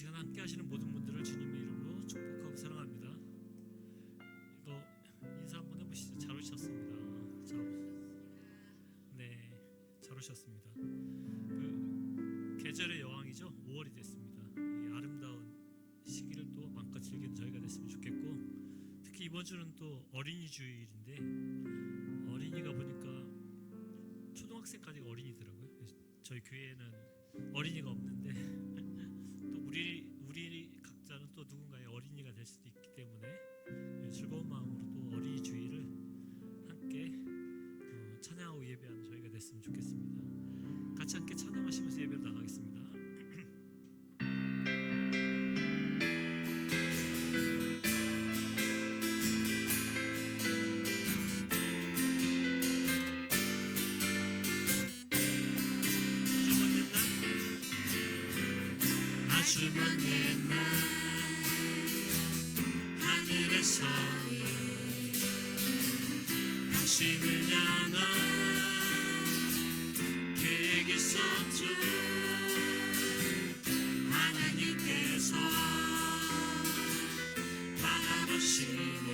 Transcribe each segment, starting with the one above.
시간 함께 하시는 모든 분들을 주님의 이름으로 축복하고 사랑합니다. 이거 인사 한번 해보시죠. 잘 오셨습니다. 네, 잘 오셨습니다. 계절의 여왕이죠. 5월이 됐습니다. 이 아름다운 시기를 또 마음껏 즐기는 저희가 됐으면 좋겠고, 특히 이번 주는 또 어린이 주일인데 어린이가 보니까 초등학생까지가 어린이더라고요. 저희 교회에는 어린이가 없는데 또 우리 각자는 또 누군가의 어린이가 될 수도 있기 때문에 즐거운 마음으로 또 어린이 주일을 함께 찬양하고 예배하는 저희가 됐으면 좋겠습니다. 같이 함께 찬양하시면서 예배로 나가겠습니다. 아주 먼 옛날 하늘에서 당신을 향한 계획이 있었죠. 하나님께서 바라보시며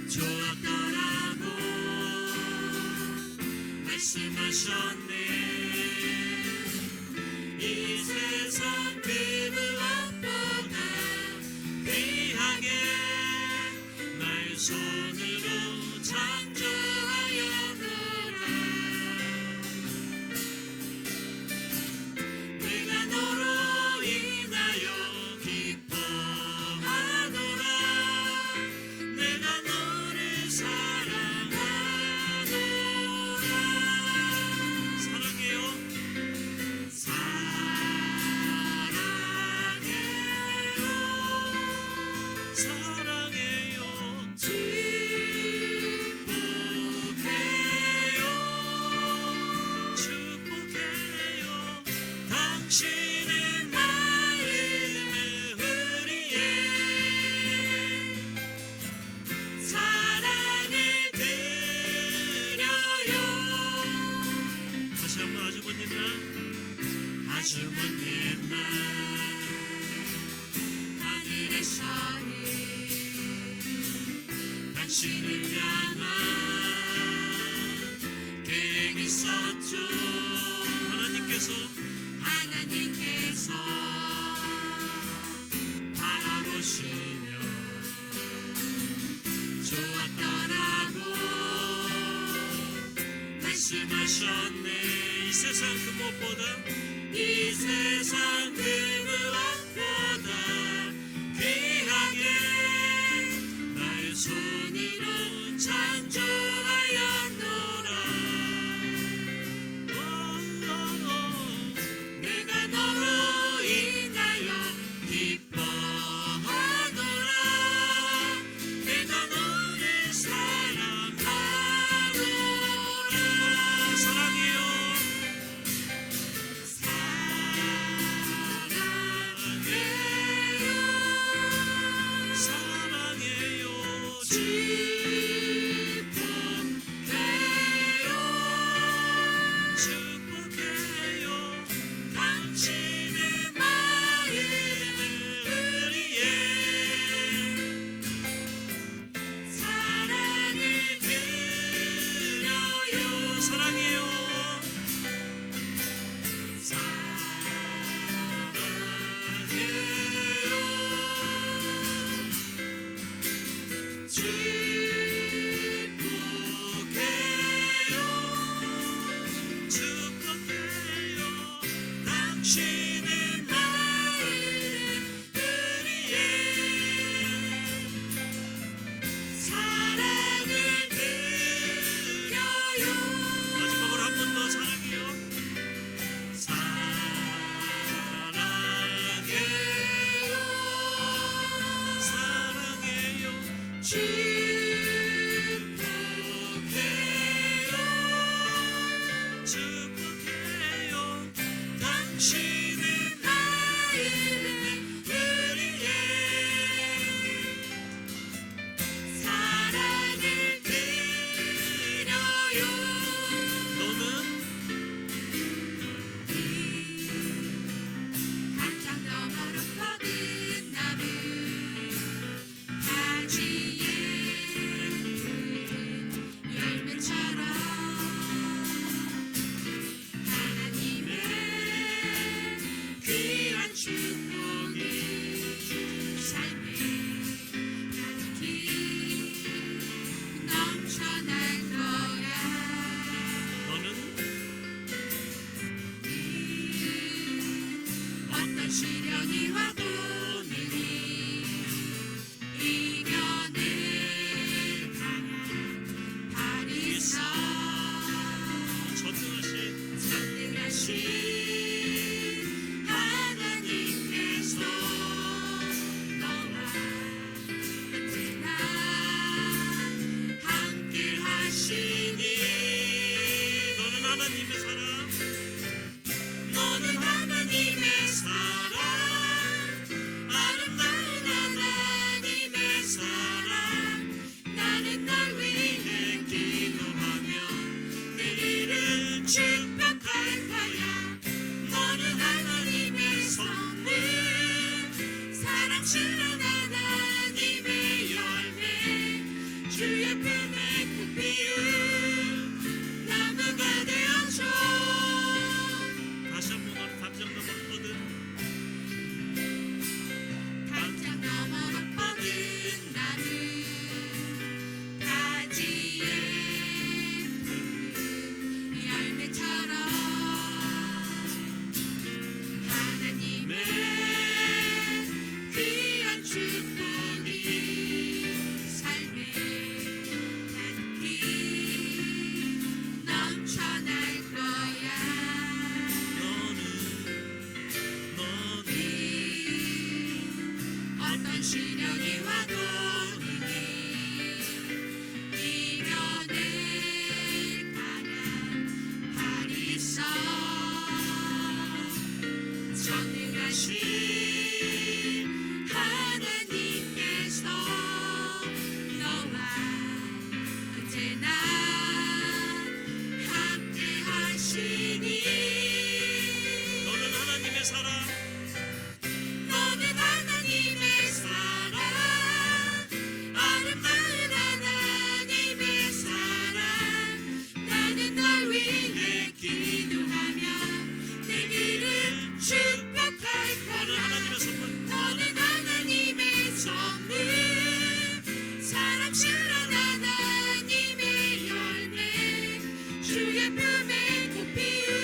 좋았더라고 말씀하셨네. 이 세상 그 무엇보다 귀하게 나의 손으로 창조하였노라. 내가 너로 인하여 기뻐하노라. 내가 너를 사랑하노라. 사랑해요. 사랑해요. 축복해요. 당신의 마음을 우리의 사랑을 드려요. 다시 한번 아주 먼 옛날 아주 먼 옛날 하늘에서 당신을 향한 계획이 있었죠. 하나님께서 바라보시며 좋았더라고 말씀하셨네. 이 세상 그 무엇보다 귀하게 나의 손으로 창조하였노라. 내가 너로 인하여 기뻐하노라. 내가 너를 사랑하노라. 사랑해요. 사랑해요. 축복해요. 당신의 마음을 우리의 사랑을 드려요. 사랑해요. 축복해요. 당신의 마음을 우리의 사랑을 드려요. 마지막으로 한 번 더 사랑해요. 사랑해요. 축복해요. 당신의 마음을 우리의 사랑을 드려요. 너는 사랑스러운 하나님의 열매 주의 품에 꽃 피운 나무가 되어줘. 다시 한번 오늘 담장 넘어 뻗은 담장 너머로 뻗은 나무 가지에 푸른 열매처럼 하나님의 귀한 축복이 삶에 가득히 넘쳐날 거야. 너는 어떤 시련이 와도 이겨낼 만한 발이 있어. 전능하신 하나님께서 너와 언제나 함께 하시니. 너는 하나님의 사랑, 너는 하나님의 사랑, 아름다운 하나님의 사랑. 나는 널 위해 기도하며 내 길을 축복할 너는 거야. 하나님의 선물, 너는 하나님의 선물, 사랑스러운 하나님의 열매 주의 품에 꽃 피운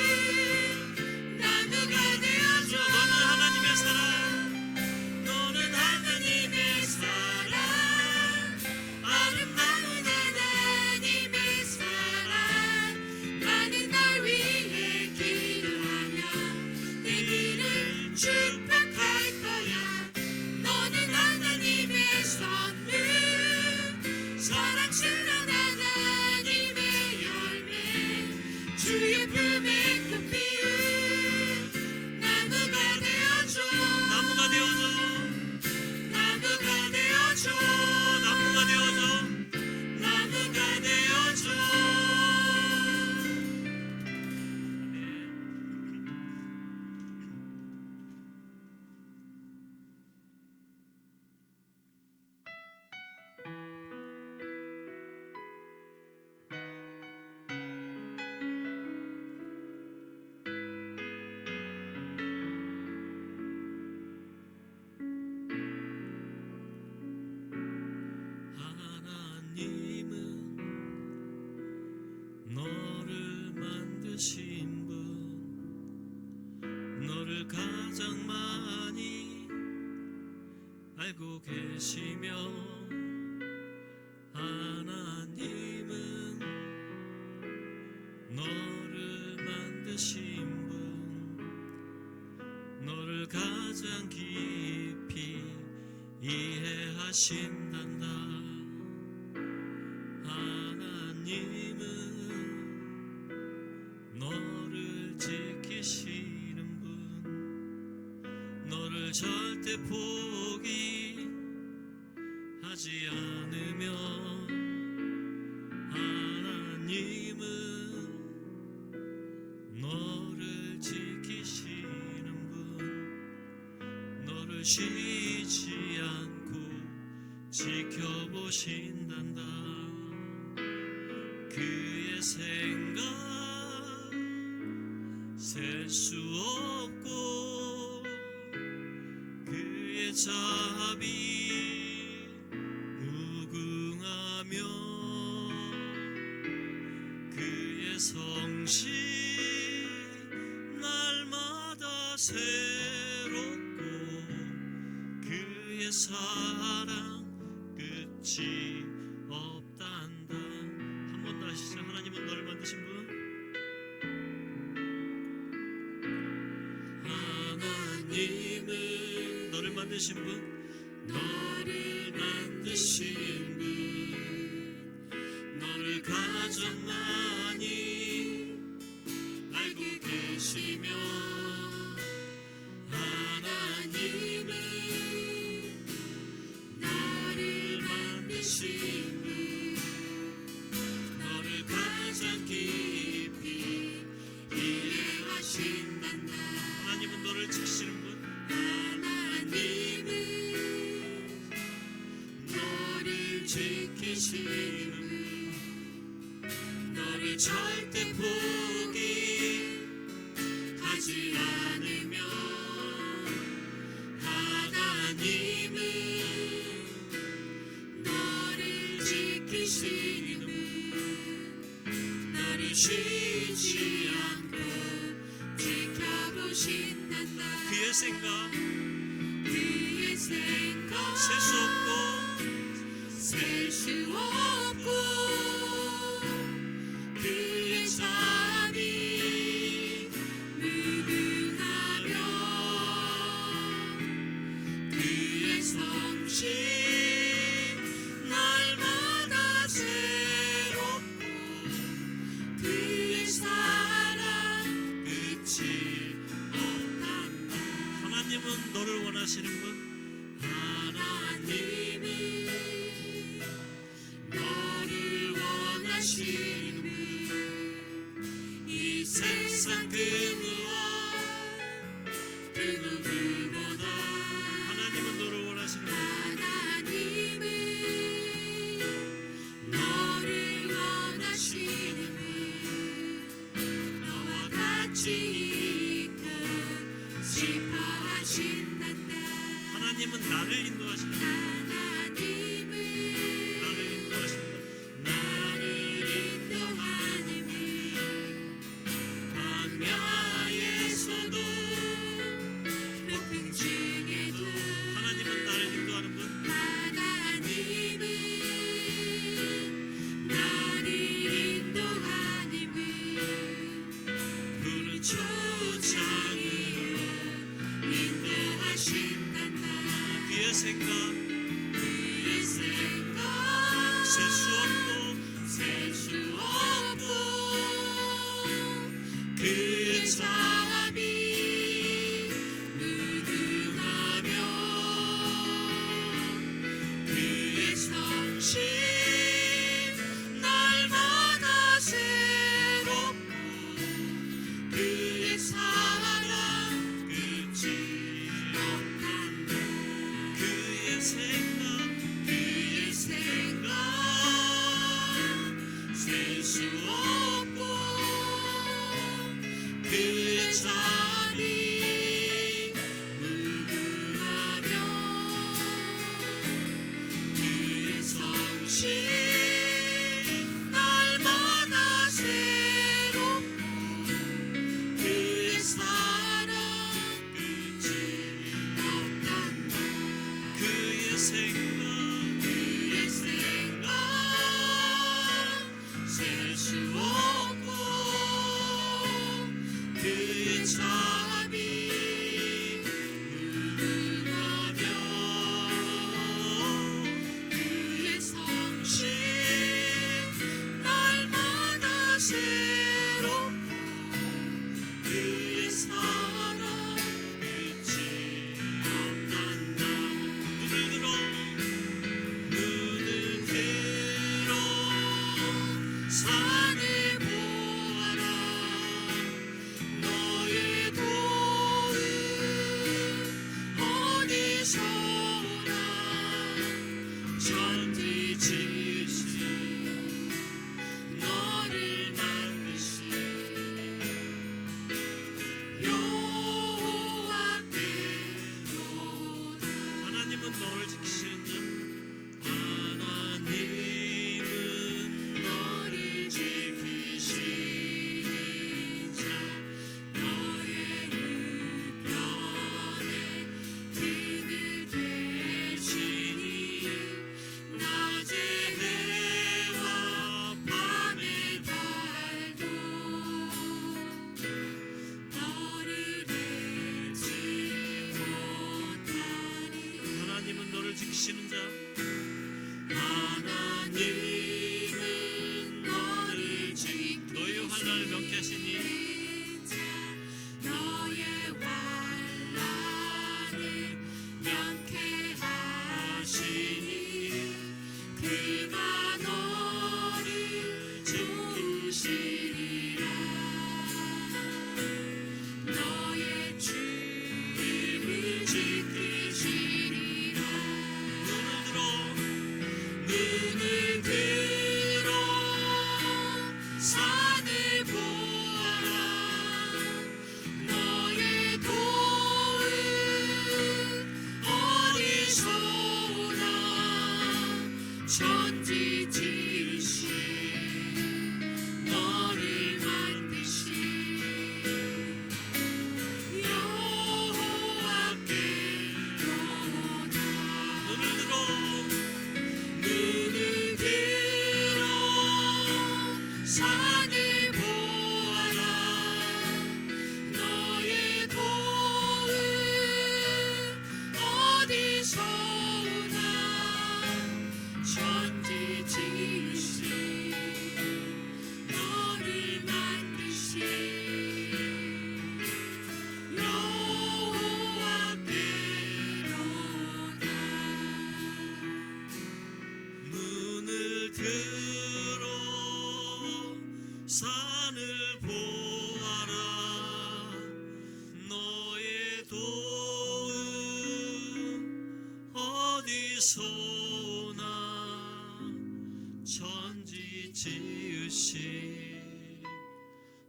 나무가 되어줘. 너는 하나님의 사랑, 너는 하나님의 사랑, 아름다운 하나님의 사랑. 나는 널 위해 기도하며 내 길을 축복할 거야. 너는 하나님의 선물, 사랑스러운 하나님의 열매 주의 품에 꽃 피운 나무가 되어줘. 나무가 되어줘, 나무가 되어줘. 나무가 되어줘. 나무가 되어줘. 하나님은 너를 만드신 분, 너를 가장 많이 알고 계시며, 하나님은 너를 만드신 분, 너를 가장 깊이 이해하신단다. 하나님은 너를 지키시는 분, 너를 절대 포기하지 않으며, 하나님은 너를 지키시는 분, 너를 쉬지 않고 지켜보신단다. 그의 생각 셀 수 없고, 그의 자비 무궁하며, 그의 성실 날마다 새롭고, 그의 사랑 끝이 없단다. 한 번 더 하시죠. 하나님은 너를 만드신 분, 하나님은 너를 만드신 분, 너를 만드신 분, 너를 가장 많이 알고 계시며, 하나님은 너를 만드신 분, 너를 가장 깊이 이해하신단다. 하나님은 너를 지키시는 분, 하나님은 지키시는 너를 절대 포기하지 않으며 하나님은 너를 지키시는 너를 쉬지 않고 지켜보신단다. 그의 생각 그의 생각 셀 수 없고 셀 수 없고 그의 삶이 무궁하며 그의 성실 날마다 새롭고 그의 사랑 끝이 없단다. 하나님은 너를 원하시는 분 하나님은 너를 원하시는 분 이 세상 그 누구보다 하나님은 너를 원하시는 분 하나님은 너를 원하시는 분 너와 같이 있고 싶어 하신단다. 하나님은 나를 인도하시는 분 하나님은 나를 인도하시는 분 나를 인도하는 분 광야에서도 폭풍 중에도 하나님은 나를 인도하는 분 하나님은 나를 인도하는 분 푸른 초장으로 인도하신단다. 그의 생각 그의 생각 셀 수 없고 셀 수 없고 그의 삶이 무궁하며 그의 성실 날마다 새롭고 그의 사랑 끝이 없단다. 그의 생각 그의 생각 셀 수 없고 그의 삶이 무궁하며 그의 성실 날마다 새롭고 그의 사랑 끝이 없단다. 그의 생각 그의 생각 셀 수 없고 그의 삶이 무궁하며 그의 성실 날마다 새롭고 그의 사랑 끝이 없단다. 눈을 들어 눈을 들어 산을 보아라. 너의 도움 어디서 오나. 천지지으신 너를 만드신 여호와께로다. 하나님은 너를 지키시는 자 하나님은 너를 지키시는 자 너의 우편에 등을 대시니 낮의 해와 밤의 달도 너를 잊지 못하리. 하나님은 너를 지키시는 자 하나님은 너를 너의 환난을 명쾌하시니 너의 환난을 명쾌하시니 그가 너를 지키시리라. 너의 주님을 지키시리라. 눈을 들어 눈을 천지 지으신 너를 만드신 여호와께로다. 눈을 들어 산을 보아라. 너의 도움 어디서 오나. 천지 지으신 너를 만드신 여호와께로다. 눈을 들어 산을 보아라. 너의 도움 어디서 오나. 천지 지으신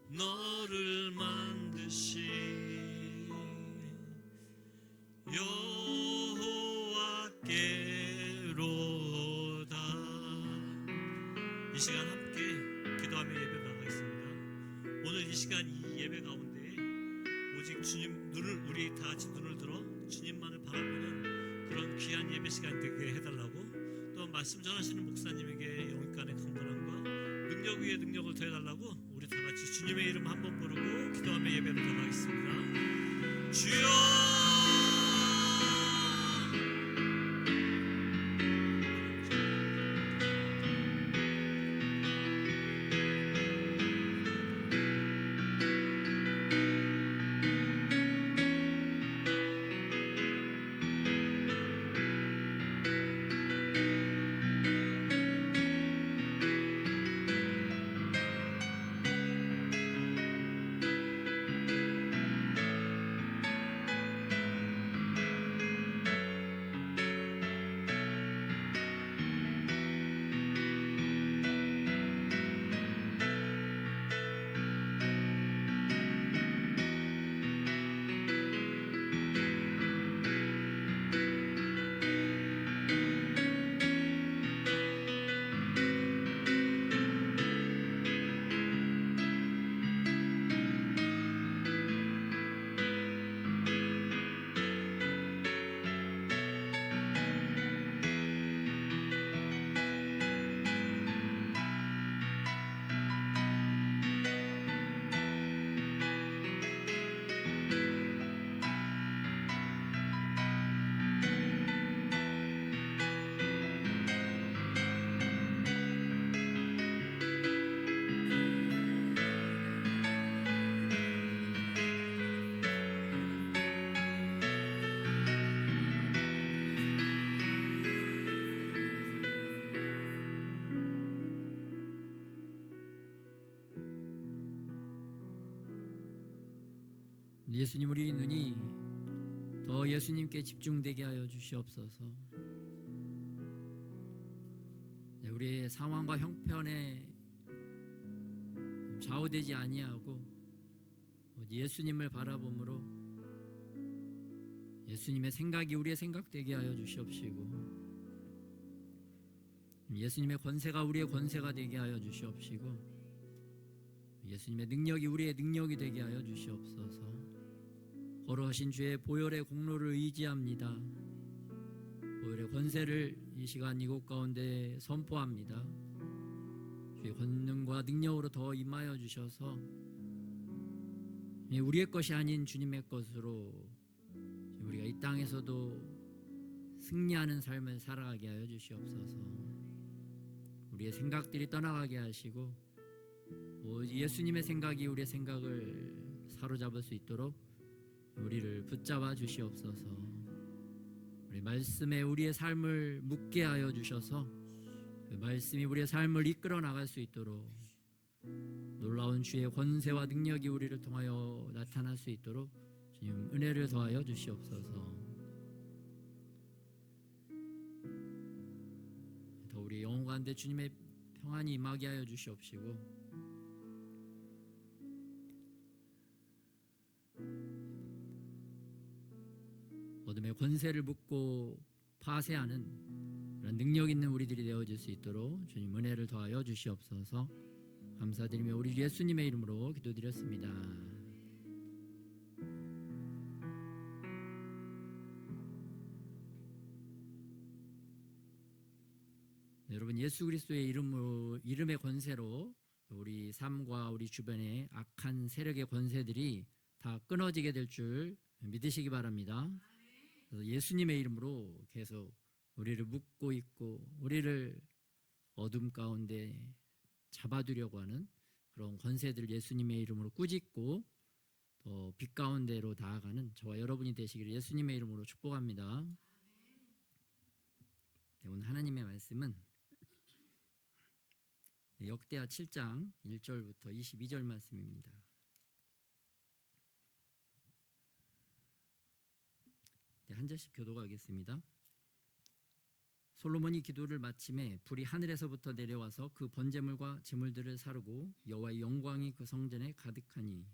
너를 만드신 여호와께로다. 이 시간 함께 기도하며 예배 나가겠습니다. 오늘 이 시간 이 예배 가운데 오직 주님 우리 다 같이 눈을 들어 주님만을 바라보는 그런 귀한 예배 시간 되게 해달라고, 또 말씀 전하시는 목사님에게 영육간의 강건함과 능력 위에 능력을 더해달라고 우리 다 같이 주님의 이름 한번 부르고 기도하며 예배를 나가겠습니다. 주여. 예수님, 우리 눈이 더 예수님께 집중되게 하여 주시옵소서. 우리의 상황과 형편에 좌우되지 아니하고 예수님을 바라봄으로 예수님의 생각이 우리의 생각되게 하여 주시옵시고, 예수님의 권세가 우리의 권세가 되게 하여 주시옵시고, 예수님의 능력이 우리의 능력이 되게 하여 주시옵소서. 걸어오신 주의 보혈의 공로를 의지합니다. 보혈의 권세를 이 시간 이곳 가운데 선포합니다. 주의 권능과 능력으로 더 임하여 주셔서 우리의 것이 아닌 주님의 것으로 우리가 이 땅에서도 승리하는 삶을 살아가게 하여 주시옵소서. 우리의 생각들이 떠나가게 하시고 예수님의 생각이 우리의 생각을 사로잡을 수 있도록 우리를 붙잡아 주시옵소서. 우리 말씀에 우리의 삶을 묻게 하여 주셔서 그 말씀이 우리의 삶을 이끌어 나갈 수 있도록, 놀라운 주의 권세와 능력이 우리를 통하여 나타날 수 있도록 주님 은혜를 더하여 주시옵소서. 더 우리 영혼 가운데 주님의 평안이 임하게 하여 주시옵시고, 어둠의 권세를 묻고 파쇄하는 그런 능력 있는 우리들이 되어질 수 있도록 주님 은혜를 더하여 주시옵소서. 감사드리며 우리 예수님의 이름으로 기도드렸습니다. 여러분, 예수 그리스도의 이름의 권세로 우리 삶과 우리 주변의 악한 세력의 권세들이 다 끊어지게 될 줄 믿으시기 바랍니다. 그래서 예수님의 이름으로 계속 우리를 묶고 있고 우리를 어둠 가운데 잡아두려고 하는 그런 권세들을 예수님의 이름으로 꾸짖고 또 빛 가운데로 나아가는 저와 여러분이 되시기를 예수님의 이름으로 축복합니다. 네, 오늘 하나님의 말씀은 역대하 7장 1절부터 22절 말씀입니다. 네, 한 절씩 교독하겠습니다. 솔로몬이 기도를 마침에 불이 하늘에서부터 내려와서 그 번제물과 제물들을 사르고 여호와의 영광이 그 성전에 가득하니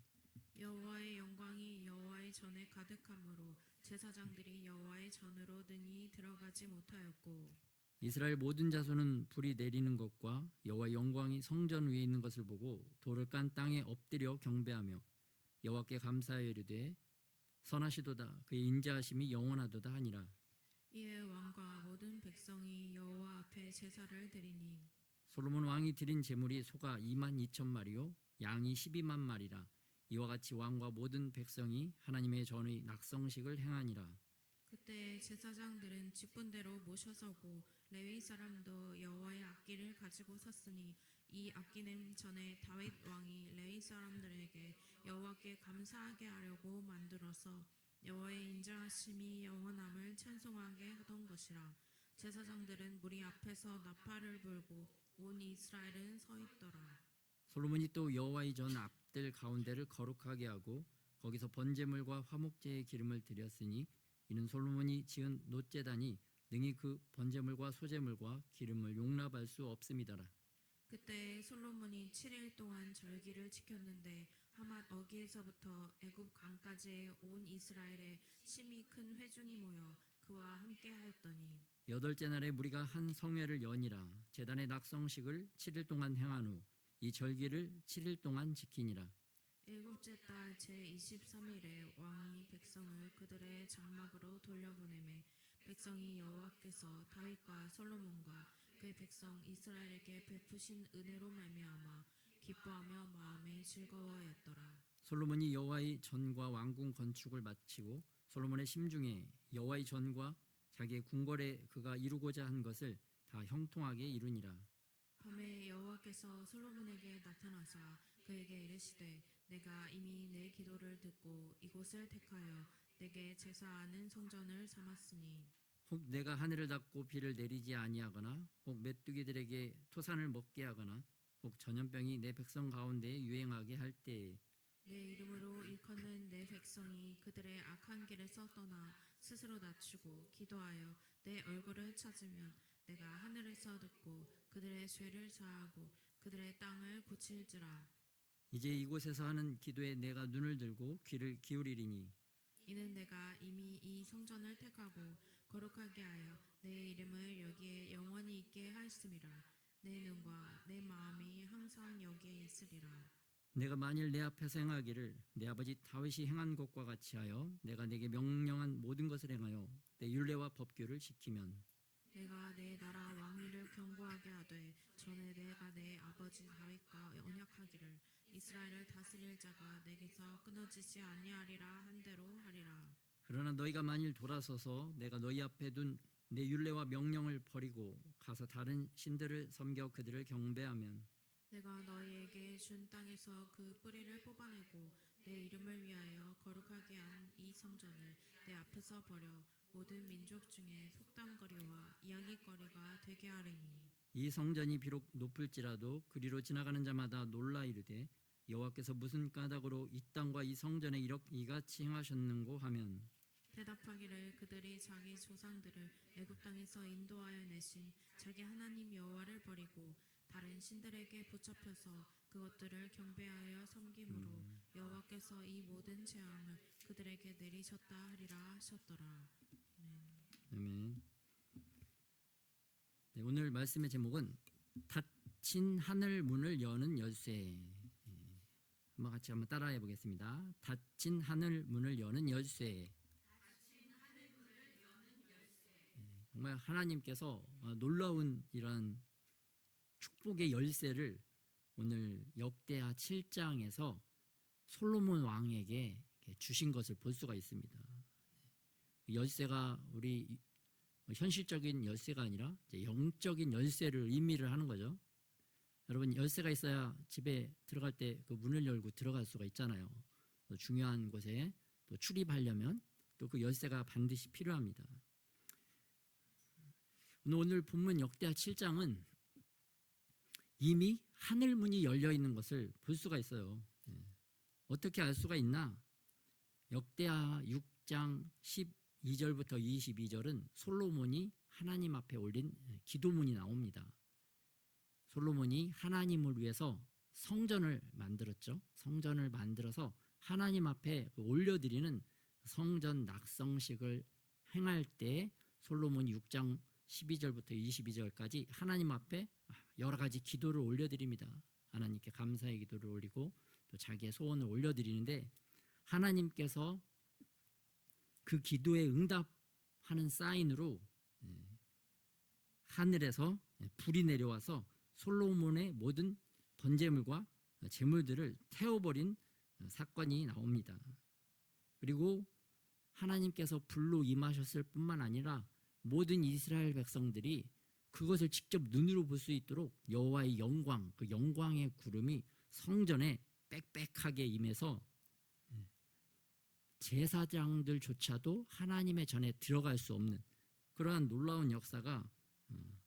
여호와의 영광이 여호와의 전에 가득함으로 제사장들이 여호와의 전으로 능히 들어가지 못하였고 이스라엘 모든 자손은 불이 내리는 것과 여호와의 영광이 성전 위에 있는 것을 보고 돌을 깐 땅에 엎드려 경배하며 여호와께 감사하여 이르되 선하시도다 그의 인자하심이 영원하도다 하니라. 이에 왕과 모든 백성이 여호와 앞에 제사를 드리니 솔로몬 왕이 드린 제물이 소가 2만 2천 마리요 양이 12만 마리라. 이와 같이 왕과 모든 백성이 하나님의 전의 낙성식을 행하니라. 그때 제사장들은 직분대로 모셔서고 레위 사람도 여호와의 악기를 가지고 섰으니 이 악기는 전에 다윗 왕이 레위 사람들에게 여호와께 감사하게 하려고 만들어서 여호와의 인자하심이 영원함을 찬송하게 하던 것이라. 제사장들은 무리 앞에서 나팔을 불고 온 이스라엘은 서 있더라. 솔로몬이 또 여호와의 전 앞들 가운데를 거룩하게 하고 거기서 번제물과 화목제의 기름을 드렸으니 이는 솔로몬이 지은 놋제단이 능히 그 번제물과 소제물과 기름을 용납할 수 없음이더라. 그때 솔로몬이 7일 동안 절기를 지켰는데 하맛 어기에서부터 애굽 강까지 온 이스라엘에 심히 큰 회중이 모여 그와 함께 하였더니 여덟째 날에 무리가 한 성회를 여니라. 제단의 낙성식을 7일 동안 행한 후 이 절기를 7일 동안 지키니라. 일곱째 달 제23일에 왕이 백성을 그들의 장막으로 돌려보내매 백성이 여호와께서 다윗과 솔로몬과 그의 백성 이스라엘에게 베푸신 은혜로 말미암아 기뻐하며 마음에 즐거워하였더라. 솔로몬이 여호와의 전과 왕궁 건축을 마치고 솔로몬의 심중에 여호와의 전과 자기의 궁궐에 그가 이루고자 한 것을 다 형통하게 이루니라. 밤에 여호와께서 솔로몬에게 나타나사 그에게 이르시되 내가 이미 내 기도를 듣고 이곳을 택하여 내게 제사하는 성전을 삼았으니 혹 내가 하늘을 닫고 비를 내리지 아니하거나 혹 메뚜기들에게 토산을 먹게 하거나 혹 전염병이 내 백성 가운데에 유행하게 할 때에 내 이름으로 일컫는 내 백성이 그들의 악한 길에서 떠나 스스로 낮추고 기도하여 내 얼굴을 찾으면 내가 하늘에서 듣고 그들의 죄를 사하고 그들의 땅을 고칠지라. 이제 이곳에서 하는 기도에 내가 눈을 들고 귀를 기울이리니 이는 내가 이미 이 성전을 택하고 거룩하게 하여 내 이름을 여기에 영원히 있게 하였음이라. 내 눈과 내 마음이 항상 여기에 있으리라. 내가 만일 내 앞에서 행하기를 내 아버지 다윗이 행한 것과 같이 하여 내가 내게 명령한 모든 것을 행하여 내 율례와 법규를 지키면 내가 내 나라 왕위를 견고하게 하되 전에 내가 내 아버지 다윗과 언약하기를 이스라엘을 다스릴 자가 내게서 끊어지지 아니하리라 한 대로 하리라. 그러나 너희가 만일 돌아서서 내가 너희 앞에 둔 내 율례와 명령을 버리고 가서 다른 신들을 섬겨 그들을 경배하면 내가 너희에게 준 땅에서 그 뿌리를 뽑아내고 내 이름을 위하여 거룩하게 한 이 성전을 내 앞에서 버려 모든 민족 중에 속담거리와 이야기거리가 되게 하리니 이 성전이 비록 높을지라도 그리로 지나가는 자마다 놀라 이르되 여호와께서 무슨 까닭으로 이 땅과 이 성전에 이같이 행하셨는고 하면 대답하기를 그들이 자기 조상들을 애굽 땅에서 인도하여 내신 자기 하나님 여호와를 버리고 다른 신들에게 붙잡혀서 그것들을 경배하여 섬김으로 여호와께서 이 모든 재앙을 그들에게 내리셨다 하리라 하셨더라. 아멘. 아멘. 네, 오늘 말씀의 제목은 닫힌 하늘 문을 여는 열쇠. 한번 같이 한번 따라해 보겠습니다. 닫힌 하늘 문을 여는 열쇠. 정말 하나님께서 놀라운 이런 축복의 열쇠를 오늘 역대하 7장에서 솔로몬 왕에게 주신 것을 볼 수가 있습니다. 열쇠가 우리 현실적인 열쇠가 아니라 이제 영적인 열쇠를 의미를 하는 거죠. 여러분, 열쇠가 있어야 집에 들어갈 때 그 문을 열고 들어갈 수가 있잖아요. 또 중요한 곳에 또 출입하려면 또 그 열쇠가 반드시 필요합니다. 오늘 본문 역대하 7장은 이미 하늘 문이 열려 있는 것을 볼 수가 있어요. 어떻게 알 수가 있나? 역대하 6장 12절부터 22절은 솔로몬이 하나님 앞에 올린 기도문이 나옵니다. 솔로몬이 하나님을 위해서 성전을 만들었죠. 성전을 만들어서 하나님 앞에 올려드리는 성전 낙성식을 행할 때 솔로몬이 6장 12절부터 22절까지 하나님 앞에 여러 가지 기도를 올려드립니다. 하나님께 감사의 기도를 올리고 또 자기의 소원을 올려드리는데 하나님께서 그 기도에 응답하는 사인으로 하늘에서 불이 내려와서 솔로몬의 모든 번제물과 제물들을 태워버린 사건이 나옵니다. 그리고 하나님께서 불로 임하셨을 뿐만 아니라 모든 이스라엘 백성들이 그것을 직접 눈으로 볼 수 있도록 여호와의 영광, 그 영광의 구름이 성전에 빽빽하게 임해서 제사장들조차도 하나님의 전에 들어갈 수 없는 그러한 놀라운 역사가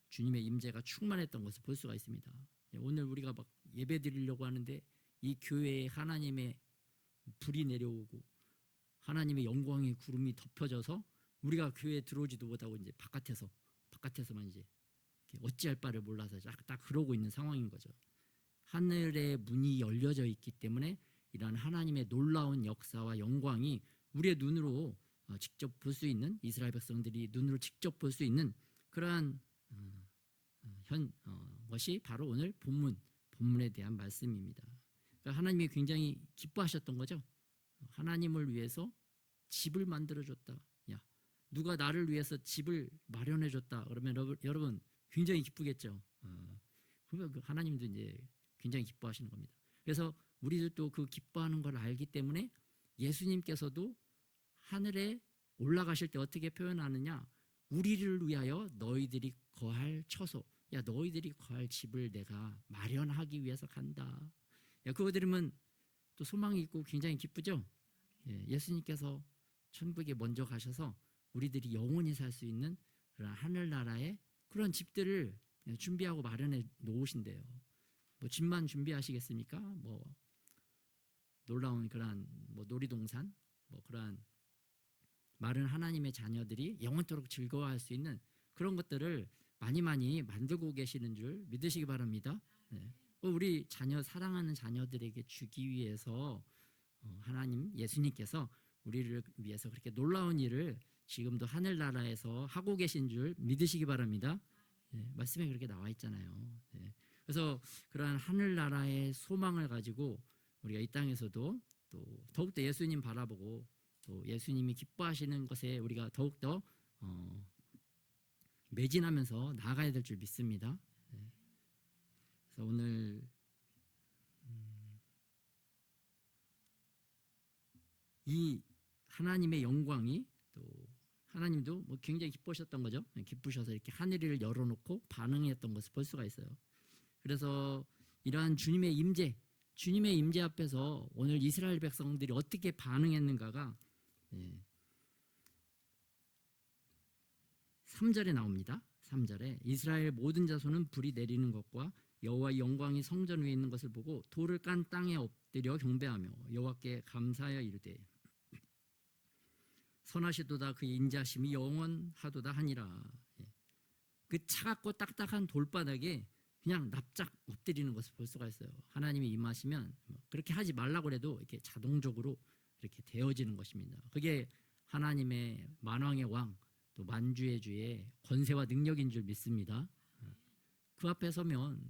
주님의 임재가 충만했던 것을 볼 수가 있습니다. 오늘 우리가 막 예배 드리려고 하는데 이 교회에 하나님의 불이 내려오고 하나님의 영광의 구름이 덮여져서 우리가 교회에 들어오지도 못하고 이제 바깥에서만 이제 어찌할 바를 몰라서 딱 그러고 있는 상황인 거죠. 하늘의 문이 열려져 있기 때문에 이러한 하나님의 놀라운 역사와 영광이 우리의 눈으로 직접 볼 수 있는, 이스라엘 백성들이 눈으로 직접 볼 수 있는 그러한 것이 바로 오늘 본문에 대한 말씀입니다. 그러니까 하나님이 굉장히 기뻐하셨던 거죠. 하나님을 위해서 집을 만들어줬다. 야, 누가 나를 위해서 집을 마련해줬다. 그러면 여러분 굉장히 기쁘겠죠. 그러면 하나님도 이제 굉장히 기뻐하시는 겁니다. 그래서 우리들도 그 기뻐하는 걸 알기 때문에 예수님께서도 하늘에 올라가실 때 어떻게 표현하느냐? 우리를 위하여 너희들이 거할 처소, 야 너희들이 거할 집을 내가 마련하기 위해서 간다. 야 그거 들으면 또 소망이 있고 굉장히 기쁘죠. 예수님께서 천국에 먼저 가셔서 우리들이 영원히 살 수 있는 그런 하늘나라의 그런 집들을 준비하고 마련해 놓으신대요. 뭐 집만 준비하시겠습니까? 뭐 놀라운 그러한 뭐 놀이동산, 뭐 그러한 마른 하나님의 자녀들이 영원토록 즐거워할 수 있는 그런 것들을 많이 만들고 계시는 줄 믿으시기 바랍니다. 우리 자녀 사랑하는 자녀들에게 주기 위해서 하나님 예수님께서 우리를 위해서 그렇게 놀라운 일을 지금도 하늘나라에서 하고 계신 줄 믿으시기 바랍니다. 말씀에 그렇게 나와 있잖아요. 그래서 그러한 하늘나라의 소망을 가지고 우리가 이 땅에서도 또 더욱더 예수님 바라보고 또 예수님이 기뻐하시는 것에 우리가 더욱더 매진하면서 나아가야 될 줄 믿습니다. 그래서 오늘 이 하나님의 영광이 또 하나님도 뭐 굉장히 기쁘셨던 거죠. 기쁘셔서 이렇게 하늘을 열어놓고 반응했던 것을 볼 수가 있어요. 그래서 이러한 주님의 임재 앞에서 오늘 이스라엘 백성들이 어떻게 반응했는가가 3절에 나옵니다. 3절에 이스라엘 모든 자손은 불이 내리는 것과 여호와의 영광이 성전 위에 있는 것을 보고 돌을 깐 땅에 엎드려 경배하며 여호와께 감사하여 이르되 선하시도다 그의 인자심이 영원하도다 하니라. 그 차갑고 딱딱한 돌바닥에 그냥 납작 엎드리는 것을 볼 수가 있어요. 하나님이 임하시면 그렇게 하지 말라고 해도 이렇게 자동적으로 이렇게 되어지는 것입니다. 그게 하나님의 만왕의 왕 또 만주의 주의 권세와 능력인 줄 믿습니다. 그 앞에 서면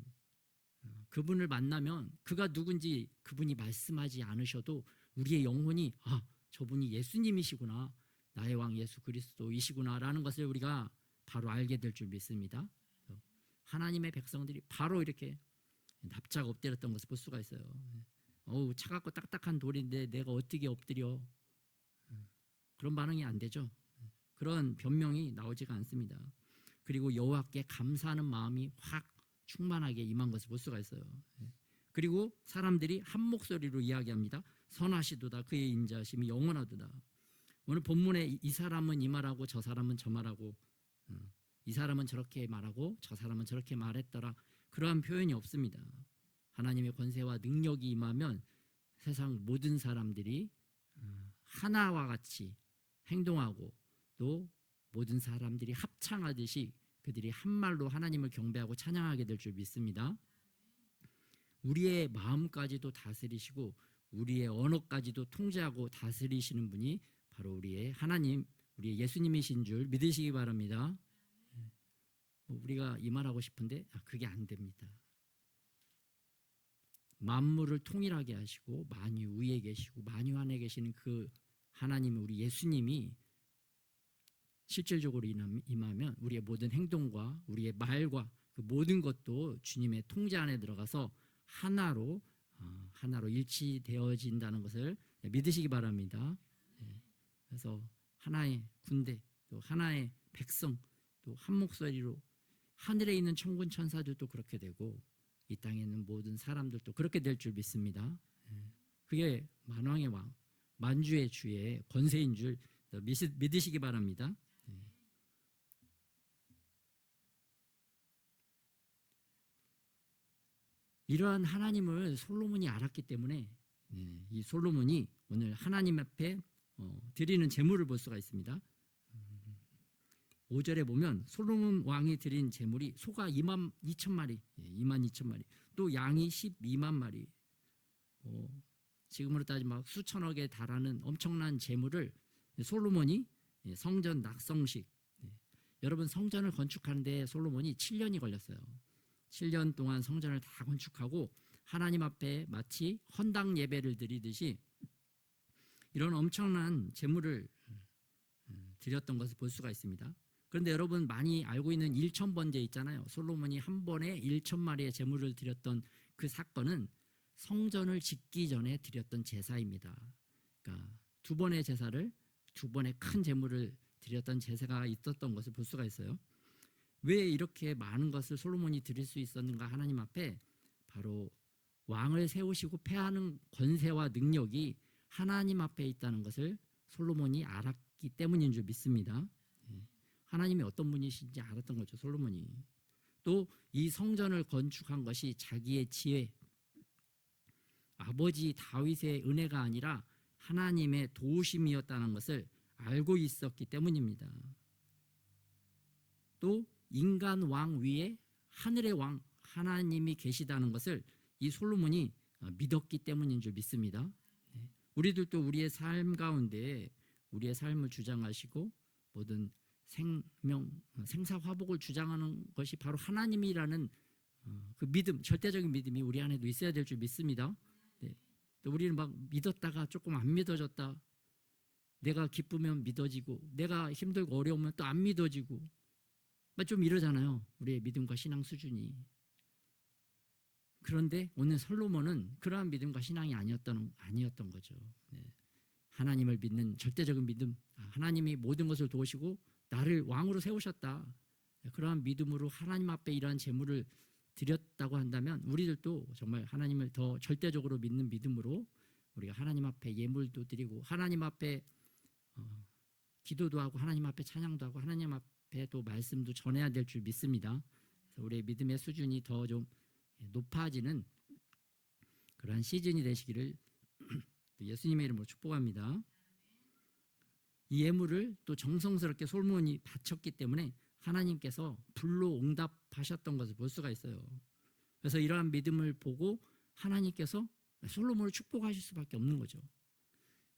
그분을 만나면 그가 누군지 그분이 말씀하지 않으셔도 우리의 영혼이 저분이 예수님이시구나, 나의 왕 예수 그리스도이시구나라는 것을 우리가 바로 알게 될 줄 믿습니다. 하나님의 백성들이 바로 이렇게 납작 엎드렸던 것을 볼 수가 있어요. 차갑고 딱딱한 돌인데 내가 어떻게 엎드려? 그런 반응이 안 되죠. 그런 변명이 나오지가 않습니다. 그리고 여호와께 감사하는 마음이 확 충만하게 임한 것을 볼 수가 있어요. 그리고 사람들이 한 목소리로 이야기합니다. 선하시도다, 그의 인자하심이 영원하도다. 오늘 본문에 이 사람은 이 말하고 저 사람은 저 말하고, 이 사람은 저렇게 말하고 저 사람은 저렇게 말했더라, 그러한 표현이 없습니다. 하나님의 권세와 능력이 임하면 세상 모든 사람들이 하나와 같이 행동하고, 또 모든 사람들이 합창하듯이 그들이 한 말로 하나님을 경배하고 찬양하게 될 줄 믿습니다. 우리의 마음까지도 다스리시고 우리의 언어까지도 통제하고 다스리시는 분이 바로 우리의 하나님, 우리의 예수님이신 줄 믿으시기 바랍니다. 우리가 이 말하고 싶은데 그게 안 됩니다. 만물을 통일하게 하시고 만유 위에 계시고 만유 안에 계시는 그 하나님, 우리 예수님이 실질적으로 임하면 우리의 모든 행동과 우리의 말과 그 모든 것도 주님의 통제 안에 들어가서 하나로 일치되어진다는 것을 믿으시기 바랍니다. 그래서 하나의 군대, 또 하나의 백성, 또 한 목소리로 하늘에 있는 천군 천사들도 그렇게 되고 이 땅에 있는 모든 사람들도 그렇게 될 줄 믿습니다. 그게 만왕의 왕, 만주의 주의 권세인 줄 믿으시기 바랍니다. 이러한 하나님을 솔로몬이 알았기 때문에 이 솔로몬이 오늘 하나님 앞에 드리는 제물을 볼 수가 있습니다. 5절에 보면 솔로몬 왕이 드린 제물이 소가 2만 2천 마리, 2만 2천 마리, 또 양이 12만 마리, 지금으로 따지면 막 수천억에 달하는 엄청난 제물을 솔로몬이 성전 낙성식, 여러분 성전을 건축하는데 솔로몬이 7년이 걸렸어요. 7년 동안 성전을 다 건축하고 하나님 앞에 마치 헌당 예배를 드리듯이 이런 엄청난 제물을 드렸던 것을 볼 수가 있습니다. 그런데 여러분 많이 알고 있는 1,000번제 있잖아요. 솔로몬이 한 번에 1,000마리의 제물을 드렸던 그 사건은 성전을 짓기 전에 드렸던 제사입니다. 그러니까 두 번의 제사를, 두 번의 큰 제물을 드렸던 제사가 있었던 것을 볼 수가 있어요. 왜 이렇게 많은 것을 솔로몬이 드릴 수 있었는가? 하나님 앞에 바로 왕을 세우시고 패하는 권세와 능력이 하나님 앞에 있다는 것을 솔로몬이 알았기 때문인 줄 믿습니다. 하나님이 어떤 분이신지 알았던 거죠, 솔로몬이. 또 이 성전을 건축한 것이 자기의 지혜, 아버지 다윗의 은혜가 아니라 하나님의 도우심이었다는 것을 알고 있었기 때문입니다. 또 인간 왕 위에 하늘의 왕 하나님이 계시다는 것을 이 솔로몬이 믿었기 때문인 줄 믿습니다. 우리들도 우리의 삶 가운데 우리의 삶을 주장하시고 모든 생사화복을 주장하는 것이 바로 하나님이라는 그 믿음, 절대적인 믿음이 우리 안에도 있어야 될 줄 믿습니다. 또 우리는 막 믿었다가 조금 안 믿어졌다, 내가 기쁘면 믿어지고 내가 힘들고 어려우면 또 안 믿어지고 좀 이러잖아요, 우리의 믿음과 신앙 수준이. 그런데 오늘 솔로몬은 그러한 믿음과 신앙이 아니었던 거죠. 하나님을 믿는 절대적인 믿음, 하나님이 모든 것을 도우시고 나를 왕으로 세우셨다, 그러한 믿음으로 하나님 앞에 이러한 제물을 드렸다고 한다면 우리들도 정말 하나님을 더 절대적으로 믿는 믿음으로 우리가 하나님 앞에 예물도 드리고 하나님 앞에 기도도 하고 하나님 앞에 찬양도 하고 하나님 앞에 또 말씀도 전해야 될 줄 믿습니다. 그래서 우리의 믿음의 수준이 더 좀 높아지는 그러한 시즌이 되시기를 예수님의 이름으로 축복합니다. 이 예물을 또 정성스럽게 솔로몬이 바쳤기 때문에 하나님께서 불로 응답하셨던 것을 볼 수가 있어요. 그래서 이러한 믿음을 보고 하나님께서 솔로몬을 축복하실 수밖에 없는 거죠.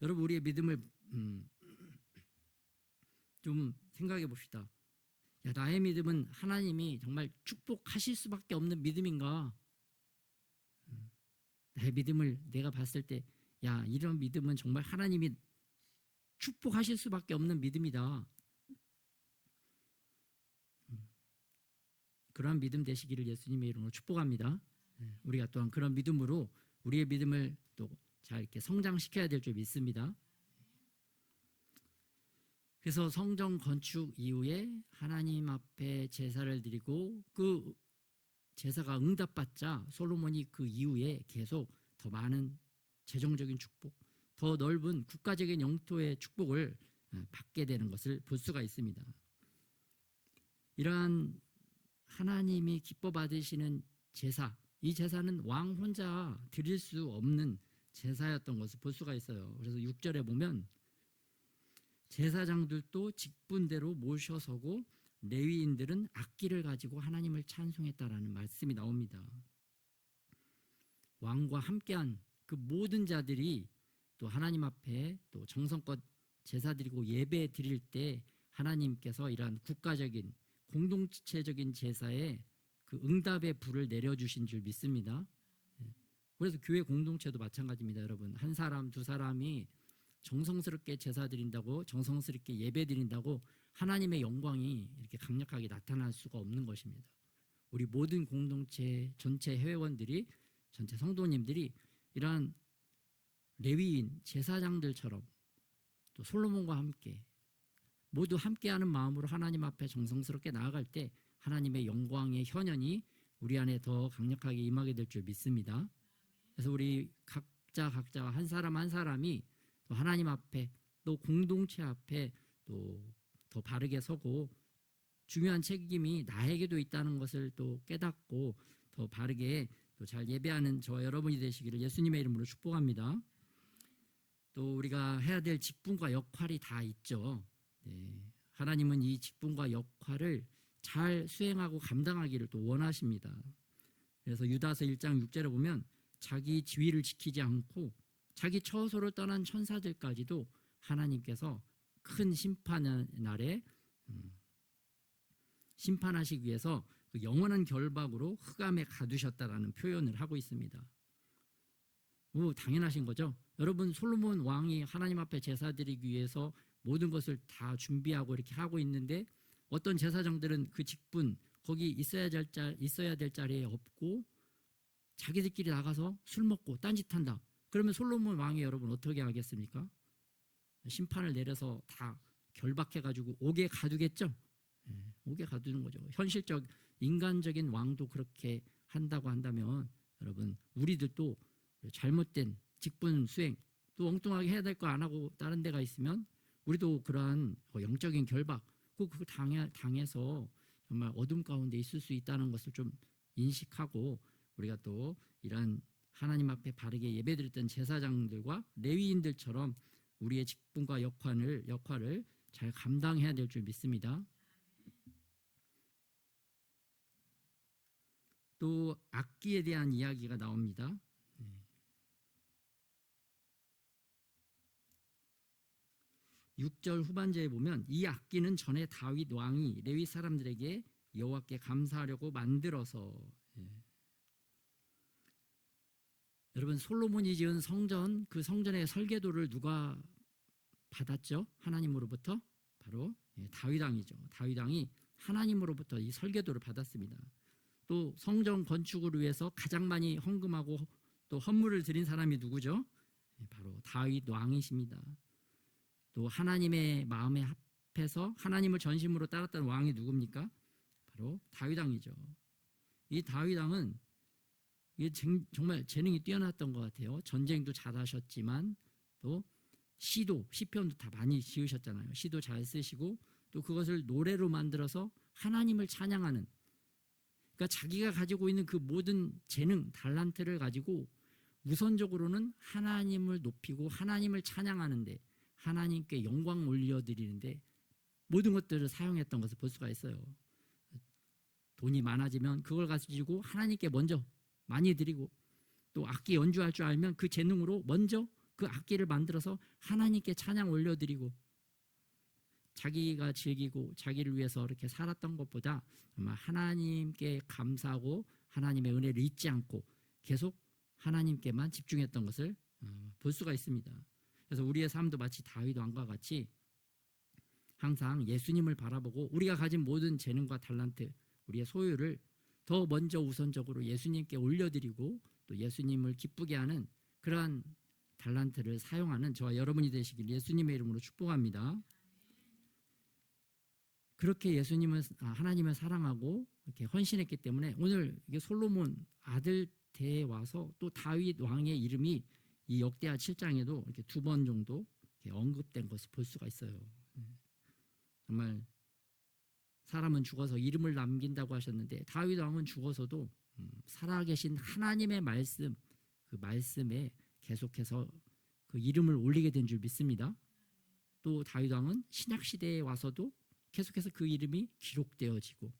여러분, 우리의 믿음을 좀 생각해 봅시다. 야, 나의 믿음은 하나님이 정말 축복하실 수밖에 없는 믿음인가? 나의 믿음을 내가 봤을 때, 야, 이런 믿음은 정말 하나님이 축복하실 수밖에 없는 믿음이다. 그러한 믿음 되시기를 예수님의 이름으로 축복합니다. 우리가 또한 그런 믿음으로 우리의 믿음을 또 잘 이렇게 성장시켜야 될 줄 믿습니다. 그래서 성전 건축 이후에 하나님 앞에 제사를 드리고 그 제사가 응답받자 솔로몬이 그 이후에 계속 더 많은 재정적인 축복, 더 넓은 국가적인 영토의 축복을 받게 되는 것을 볼 수가 있습니다. 이러한 하나님이 기뻐 받으시는 제사, 이 제사는 왕 혼자 드릴 수 없는 제사였던 것을 볼 수가 있어요. 그래서 6절에 보면 제사장들도 직분대로 모셔서고 레위인들은 악기를 가지고 하나님을 찬송했다라는 말씀이 나옵니다. 왕과 함께한 그 모든 자들이 또 하나님 앞에 또 정성껏 제사 드리고 예배 드릴 때 하나님께서 이러한 국가적인 공동체적인 제사에 그 응답의 불을 내려주신 줄 믿습니다. 그래서 교회 공동체도 마찬가지입니다. 여러분, 한 사람 두 사람이 정성스럽게 제사 드린다고, 정성스럽게 예배 드린다고 하나님의 영광이 이렇게 강력하게 나타날 수가 없는 것입니다. 우리 모든 공동체 전체 회원들이, 전체 성도님들이 이러한 레위인 제사장들처럼 또 솔로몬과 함께 모두 함께하는 마음으로 하나님 앞에 정성스럽게 나아갈 때 하나님의 영광의 현현이 우리 안에 더 강력하게 임하게 될 줄 믿습니다. 그래서 우리 각자 한 사람 한 사람이 또 하나님 앞에 또 공동체 앞에 또 더 바르게 서고 중요한 책임이 나에게도 있다는 것을 또 깨닫고 더 바르게 또 잘 예배하는 저와 여러분이 되시기를 예수님의 이름으로 축복합니다. 또 우리가 해야 될 직분과 역할이 다 있죠. 네. 하나님은 이 직분과 역할을 잘 수행하고 감당하기를 또 원하십니다. 그래서 유다서 1장 6절에 보면 자기 지위를 지키지 않고 자기 처소를 떠난 천사들까지도 하나님께서 큰 심판의 날에 심판하시기 위해서 그 영원한 결박으로 흑암에 가두셨다라는 표현을 하고 있습니다. 당연하신 거죠. 여러분, 솔로몬 왕이 하나님 앞에 제사 드리기 위해서 모든 것을 다 준비하고 이렇게 하고 있는데 어떤 제사장들은 그 직분 거기 있어야 될 자리에 없고 자기들끼리 나가서 술 먹고 딴짓한다. 그러면 솔로몬 왕이 여러분 어떻게 하겠습니까? 심판을 내려서 다 결박해가지고 옥에 가두겠죠. 옥에 가두는 거죠. 현실적 인간적인 왕도 그렇게 한다고 한다면 여러분 우리들도 잘못된 직분 수행 또 엉뚱하게 해야 될 거 안 하고 다른 데가 있으면 우리도 그러한 영적인 결박 그 당해서 정말 어둠 가운데 있을 수 있다는 것을 좀 인식하고 우리가 또 이런 하나님 앞에 바르게 예배드렸던 제사장들과 레위인들처럼 우리의 직분과 역할을 잘 감당해야 될 줄 믿습니다. 또 악기에 대한 이야기가 나옵니다. 6절 후반절에 보면 이 악기는 전에 다윗 왕이 레위 사람들에게 여호와께 감사하려고 만들어서 여러분 솔로몬이 지은 성전 그 성전의 설계도를 누가 받았죠? 하나님으로부터 바로 다윗 왕이죠. 다윗 왕이 하나님으로부터 이 설계도를 받았습니다. 또 성전 건축을 위해서 가장 많이 헌금하고 또 헌물을 드린 사람이 누구죠? 바로 다윗 왕이십니다. 또 하나님의 마음에 합해서 하나님을 전심으로 따랐던 왕이 누굽니까? 바로 다윗 왕이죠. 이 다윗 왕은 정말 재능이 뛰어났던 것 같아요. 전쟁도 잘하셨지만 또 시편도 다 많이 지으셨잖아요. 시도 잘 쓰시고 또 그것을 노래로 만들어서 하나님을 찬양하는 그러니까 자기가 가지고 있는 그 모든 재능, 달란트를 가지고 우선적으로는 하나님을 높이고 하나님을 찬양하는데 하나님께 영광 올려드리는데 모든 것들을 사용했던 것을 볼 수가 있어요. 돈이 많아지면 그걸 가지고 하나님께 먼저 많이 드리고 또 악기 연주할 줄 알면 그 재능으로 먼저 그 악기를 만들어서 하나님께 찬양 올려드리고 자기가 즐기고 자기를 위해서 이렇게 살았던 것보다 정말 하나님께 감사하고 하나님의 은혜를 잊지 않고 계속 하나님께만 집중했던 것을 볼 수가 있습니다. 그래서 우리의 삶도 마치 다윗 왕과 같이 항상 예수님을 바라보고 우리가 가진 모든 재능과 달란트, 우리의 소유를 더 먼저 우선적으로 예수님께 올려드리고 또 예수님을 기쁘게 하는 그러한 달란트를 사용하는 저와 여러분이 되시길 예수님의 이름으로 축복합니다. 그렇게 하나님을 사랑하고 이렇게 헌신했기 때문에 오늘 이게 솔로몬 아들 때에 와서 또 다윗 왕의 이름이 이 역대하 7장에도 이렇게 2번 정도 이렇게 언급된 것을 볼 수가 있어요. 정말 사람은 죽어서 이름을 남긴다고 하셨는데 다윗 왕은 죽어서도 살아계신 하나님의 말씀, 그 말씀에 계속해서 그 이름을 올리게 된 줄 믿습니다. 또 다윗 왕은 신약 시대에 와서도 계속해서 그 이름이 기록되어지고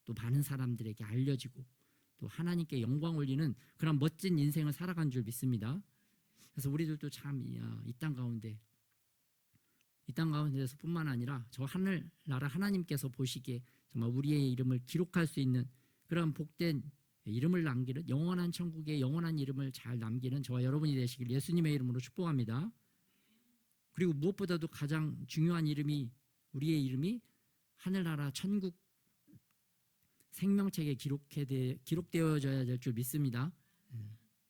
또 많은 사람들에게 알려지고 또 하나님께 영광 올리는 그런 멋진 인생을 살아간 줄 믿습니다. 그래서 우리들도 참 이 땅 가운데서뿐만 아니라 저 하늘나라 하나님께서 보시기에 정말 우리의 이름을 기록할 수 있는 그런 복된 이름을 남기는 영원한 천국의 영원한 이름을 잘 남기는 저와 여러분이 되시길 예수님의 이름으로 축복합니다. 그리고 무엇보다도 가장 중요한 이름이 우리의 이름이 하늘나라 천국 생명책에 기록되어져야 될 줄 믿습니다.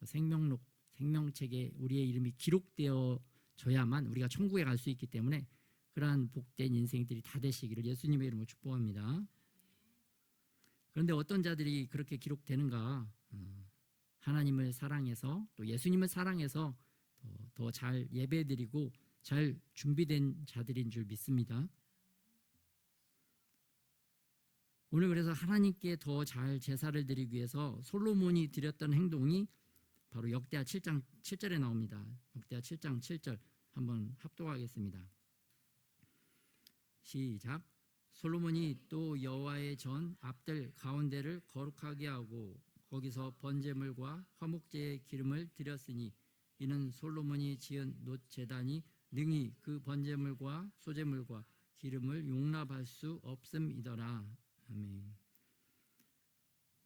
생명록, 생명책에 우리의 이름이 기록되어져야만 우리가 천국에 갈 수 있기 때문에 그러한 복된 인생들이 다 되시기를 예수님의 이름으로 축복합니다. 그런데 어떤 자들이 그렇게 기록되는가? 하나님을 사랑해서 또 예수님을 사랑해서 더 잘 예배드리고 잘 준비된 자들인 줄 믿습니다. 오늘 그래서 하나님께 더 잘 제사를 드리기 위해서 솔로몬이 드렸던 행동이 바로 역대하 7장 7절에 나옵니다. 역대하 7장 7절 한번 합독하겠습니다. 시작. 솔로몬이 또 여호와의 전 앞들 가운데를 거룩하게 하고 거기서 번제물과 화목제의 기름을 드렸으니 이는 솔로몬이 지은 놋 제단이 능히 그 번제물과 소제물과 기름을 용납할 수 없음이더라. 아멘.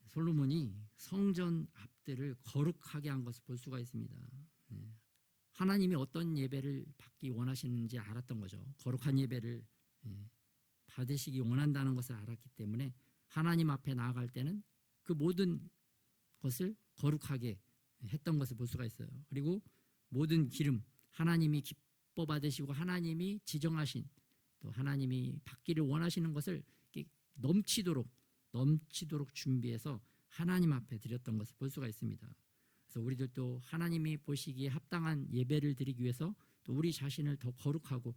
솔로몬이 성전 앞들을 거룩하게 한 것을 볼 수가 있습니다. 하나님이 어떤 예배를 받기 원하시는지 알았던 거죠. 거룩한 예배를 받으시기 원한다는 것을 알았기 때문에 하나님 앞에 나아갈 때는 그 모든 것을 거룩하게 했던 것을 볼 수가 있어요. 그리고 모든 기름, 하나님이 기뻐 받으시고 하나님이 지정하신 또 하나님이 받기를 원하시는 것을 넘치도록 준비해서 하나님 앞에 드렸던 것을 볼 수가 있습니다. 그래서 우리들도 하나님이 보시기에 합당한 예배를 드리기 위해서 또 우리 자신을 더 거룩하고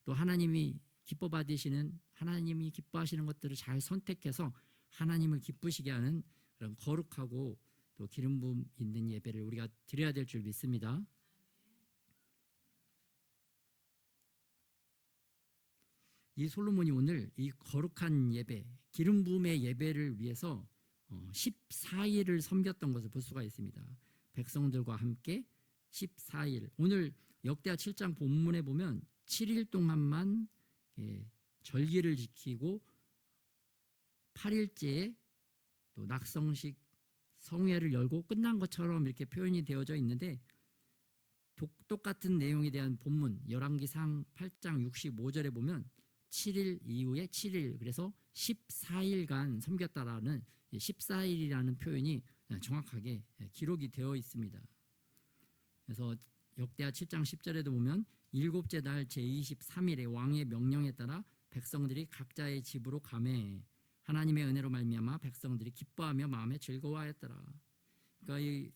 또 하나님이 기뻐 받으시는 하나님이 기뻐하시는 것들을 잘 선택해서 하나님을 기쁘시게 하는 그런 거룩하고 또 기름 부음 있는 예배를 우리가 드려야 될 줄 믿습니다. 이 솔로몬이 오늘 이 거룩한 예배, 기름 부음의 예배를 위해서 14일을 섬겼던 것을 볼 수가 있습니다. 백성들과 함께 14일. 오늘 역대하 7장 본문에 보면 7일 동안만 절기를 지키고 8일째에 또 낙성식 성회를 열고 끝난 것처럼 이렇게 표현이 되어져 있는데 똑같은 내용에 대한 본문 열왕기상 8장 65절에 보면 7일 이후에 7일 그래서 14일간 섬겼다라는 14일이라는 표현이 정확하게 기록이 되어 있습니다. 그래서 역대하 7장 10절에도 보면 일곱째 날 제23일에 왕의 명령에 따라 백성들이 각자의 집으로 가매 하나님의 은혜로 말미암아 백성들이 기뻐하며 마음에 즐거워하였더라. 그러니까 이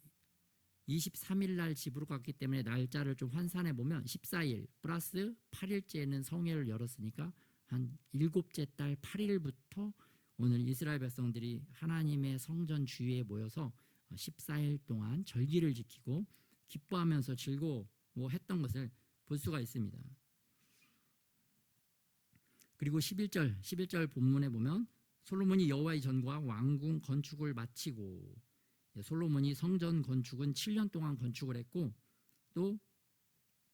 23일 날 집으로 갔기 때문에 날짜를 좀 환산해 보면 14일 플러스 8일째에는 성회를 열었으니까 한 일곱째 달 8일부터 오늘 이스라엘 백성들이 하나님의 성전 주위에 모여서 14일 동안 절기를 지키고 기뻐하면서 즐거워했던 것을 볼 수가 있습니다. 그리고 11절 본문에 보면 솔로몬이 여호와의 전과 왕궁 건축을 마치고 솔로몬이 성전 건축은 7년 동안 건축을 했고 또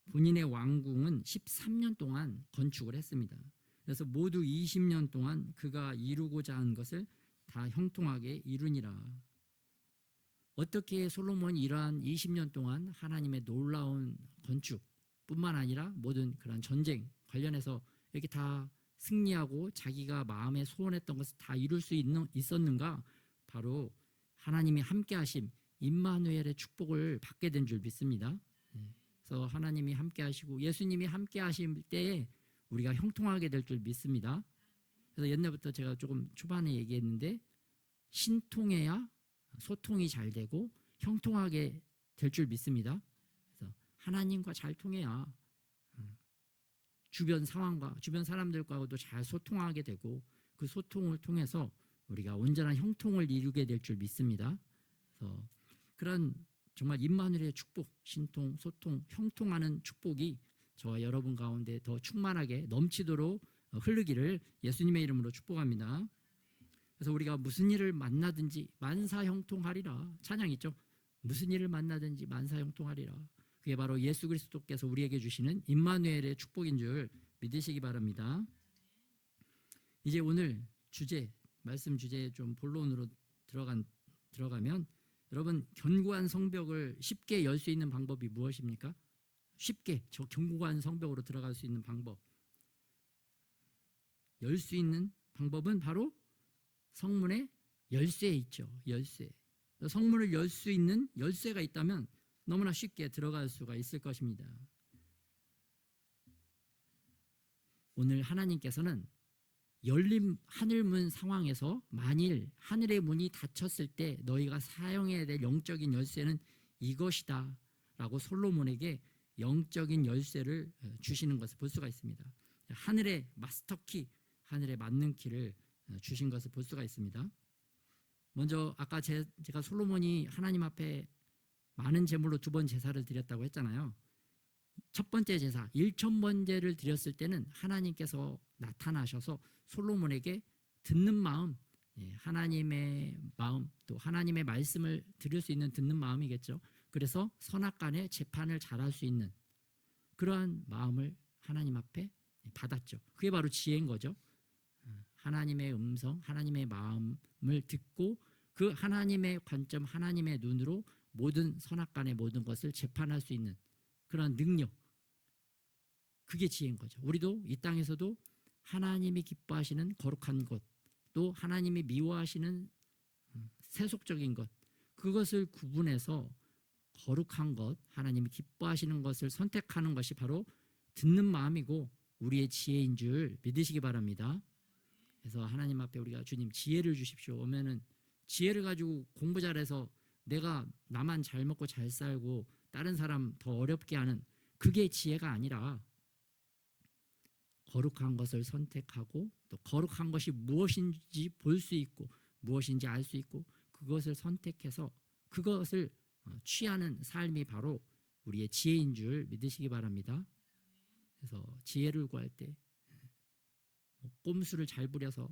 본인의 왕궁은 13년 동안 건축을 했습니다. 그래서 모두 20년 동안 그가 이루고자 한 것을 다 형통하게 이루니라. 어떻게 솔로몬이 이러한 20년 동안 하나님의 놀라운 건축뿐만 아니라 모든 그런 전쟁 관련해서 이렇게 다 승리하고 자기가 마음에 소원했던 것을 다 이룰 수 있었는가? 바로 하나님이 함께 하심 임마누엘의 축복을 받게 된 줄 믿습니다. 그래서 하나님이 함께 하시고 예수님이 함께 하실 때에 우리가 형통하게 될 줄 믿습니다. 그래서 옛날부터 제가 조금 초반에 얘기했는데 신통해야 소통이 잘 되고 형통하게 될 줄 믿습니다. 그래서 하나님과 잘 통해야 주변 상황과 주변 사람들과도 잘 소통하게 되고 그 소통을 통해서 우리가 온전한 형통을 이루게 될 줄 믿습니다. 그래서 그런 정말 임마누엘의 축복, 신통, 소통, 형통하는 축복이 저와 여러분 가운데 더 충만하게 넘치도록 흐르기를 예수님의 이름으로 축복합니다. 그래서 우리가 무슨 일을 만나든지 만사형통하리라 찬양 있죠? 무슨 일을 만나든지 만사형통하리라. 그게 바로 예수 그리스도께서 우리에게 주시는 임마누엘의 축복인 줄 믿으시기 바랍니다. 이제 오늘 주제, 말씀 주제에 좀 본론으로 들어가면 여러분 견고한 성벽을 쉽게 열 수 있는 방법이 무엇입니까? 쉽게 저 견고한 성벽으로 들어갈 수 있는 방법, 열 수 있는 방법은 바로 성문의 열쇠에 있죠. 열쇠. 성문을 열 수 있는 열쇠가 있다면 너무나 쉽게 들어갈 수가 있을 것입니다. 오늘 하나님께서는 열린 하늘문 상황에서 만일 하늘의 문이 닫혔을 때 너희가 사용해야 될 영적인 열쇠는 이것이다 라고 솔로몬에게 영적인 열쇠를 주시는 것을 볼 수가 있습니다. 하늘의 마스터키, 하늘의 맞는 키를 주신 것을 볼 수가 있습니다. 먼저 아까 제가 솔로몬이 하나님 앞에 많은 제물로 2번 제사를 드렸다고 했잖아요. 첫 번째 제사 1,000번제를 드렸을 때는 하나님께서 나타나셔서 솔로몬에게 듣는 마음, 하나님의 마음, 또 하나님의 말씀을 들을 수 있는 듣는 마음이겠죠. 그래서 선악간에 재판을 잘할 수 있는 그러한 마음을 하나님 앞에 받았죠. 그게 바로 지혜인 거죠. 하나님의 음성, 하나님의 마음을 듣고 그 하나님의 관점, 하나님의 눈으로 모든 선악간의 모든 것을 재판할 수 있는 그런 능력, 그게 지혜인 거죠. 우리도 이 땅에서도 하나님이 기뻐하시는 거룩한 것, 또 하나님이 미워하시는 세속적인 것, 그것을 구분해서 거룩한 것, 하나님이 기뻐하시는 것을 선택하는 것이 바로 듣는 마음이고 우리의 지혜인 줄 믿으시기 바랍니다. 그래서 하나님 앞에 우리가 주님 지혜를 주십시오 오면은 지혜를 가지고 공부 잘해서 내가 나만 잘 먹고 잘 살고 다른 사람 더 어렵게 하는 그게 지혜가 아니라 거룩한 것을 선택하고 또 거룩한 것이 무엇인지 볼 수 있고 무엇인지 알 수 있고 그것을 선택해서 그것을 취하는 삶이 바로 우리의 지혜인 줄 믿으시기 바랍니다. 그래서 지혜를 구할 때 꼼수를 잘 부려서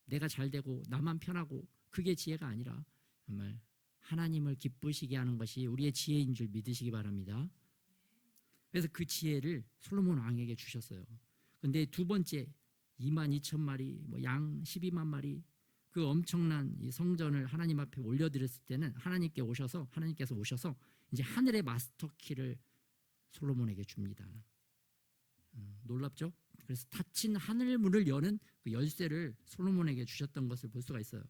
내가 잘 되고 나만 편하고 그게 지혜가 아니라 정말 하나님을 기쁘시게 하는 것이 우리의 지혜인 줄 믿으시기 바랍니다. 그래서 그 지혜를 솔로몬 왕에게 주셨어요. 근데 두 번째 22,000마리, 양 12만 마리 그 엄청난 이 성전을 하나님 앞에 올려드렸을 때는 하나님께서 오셔서 이제 하늘의 마스터 키를 솔로몬에게 줍니다. 놀랍죠? 그래서 닫힌 하늘 문을 여는 그 열쇠를 솔로몬에게 주셨던 것을 볼 수가 있어요.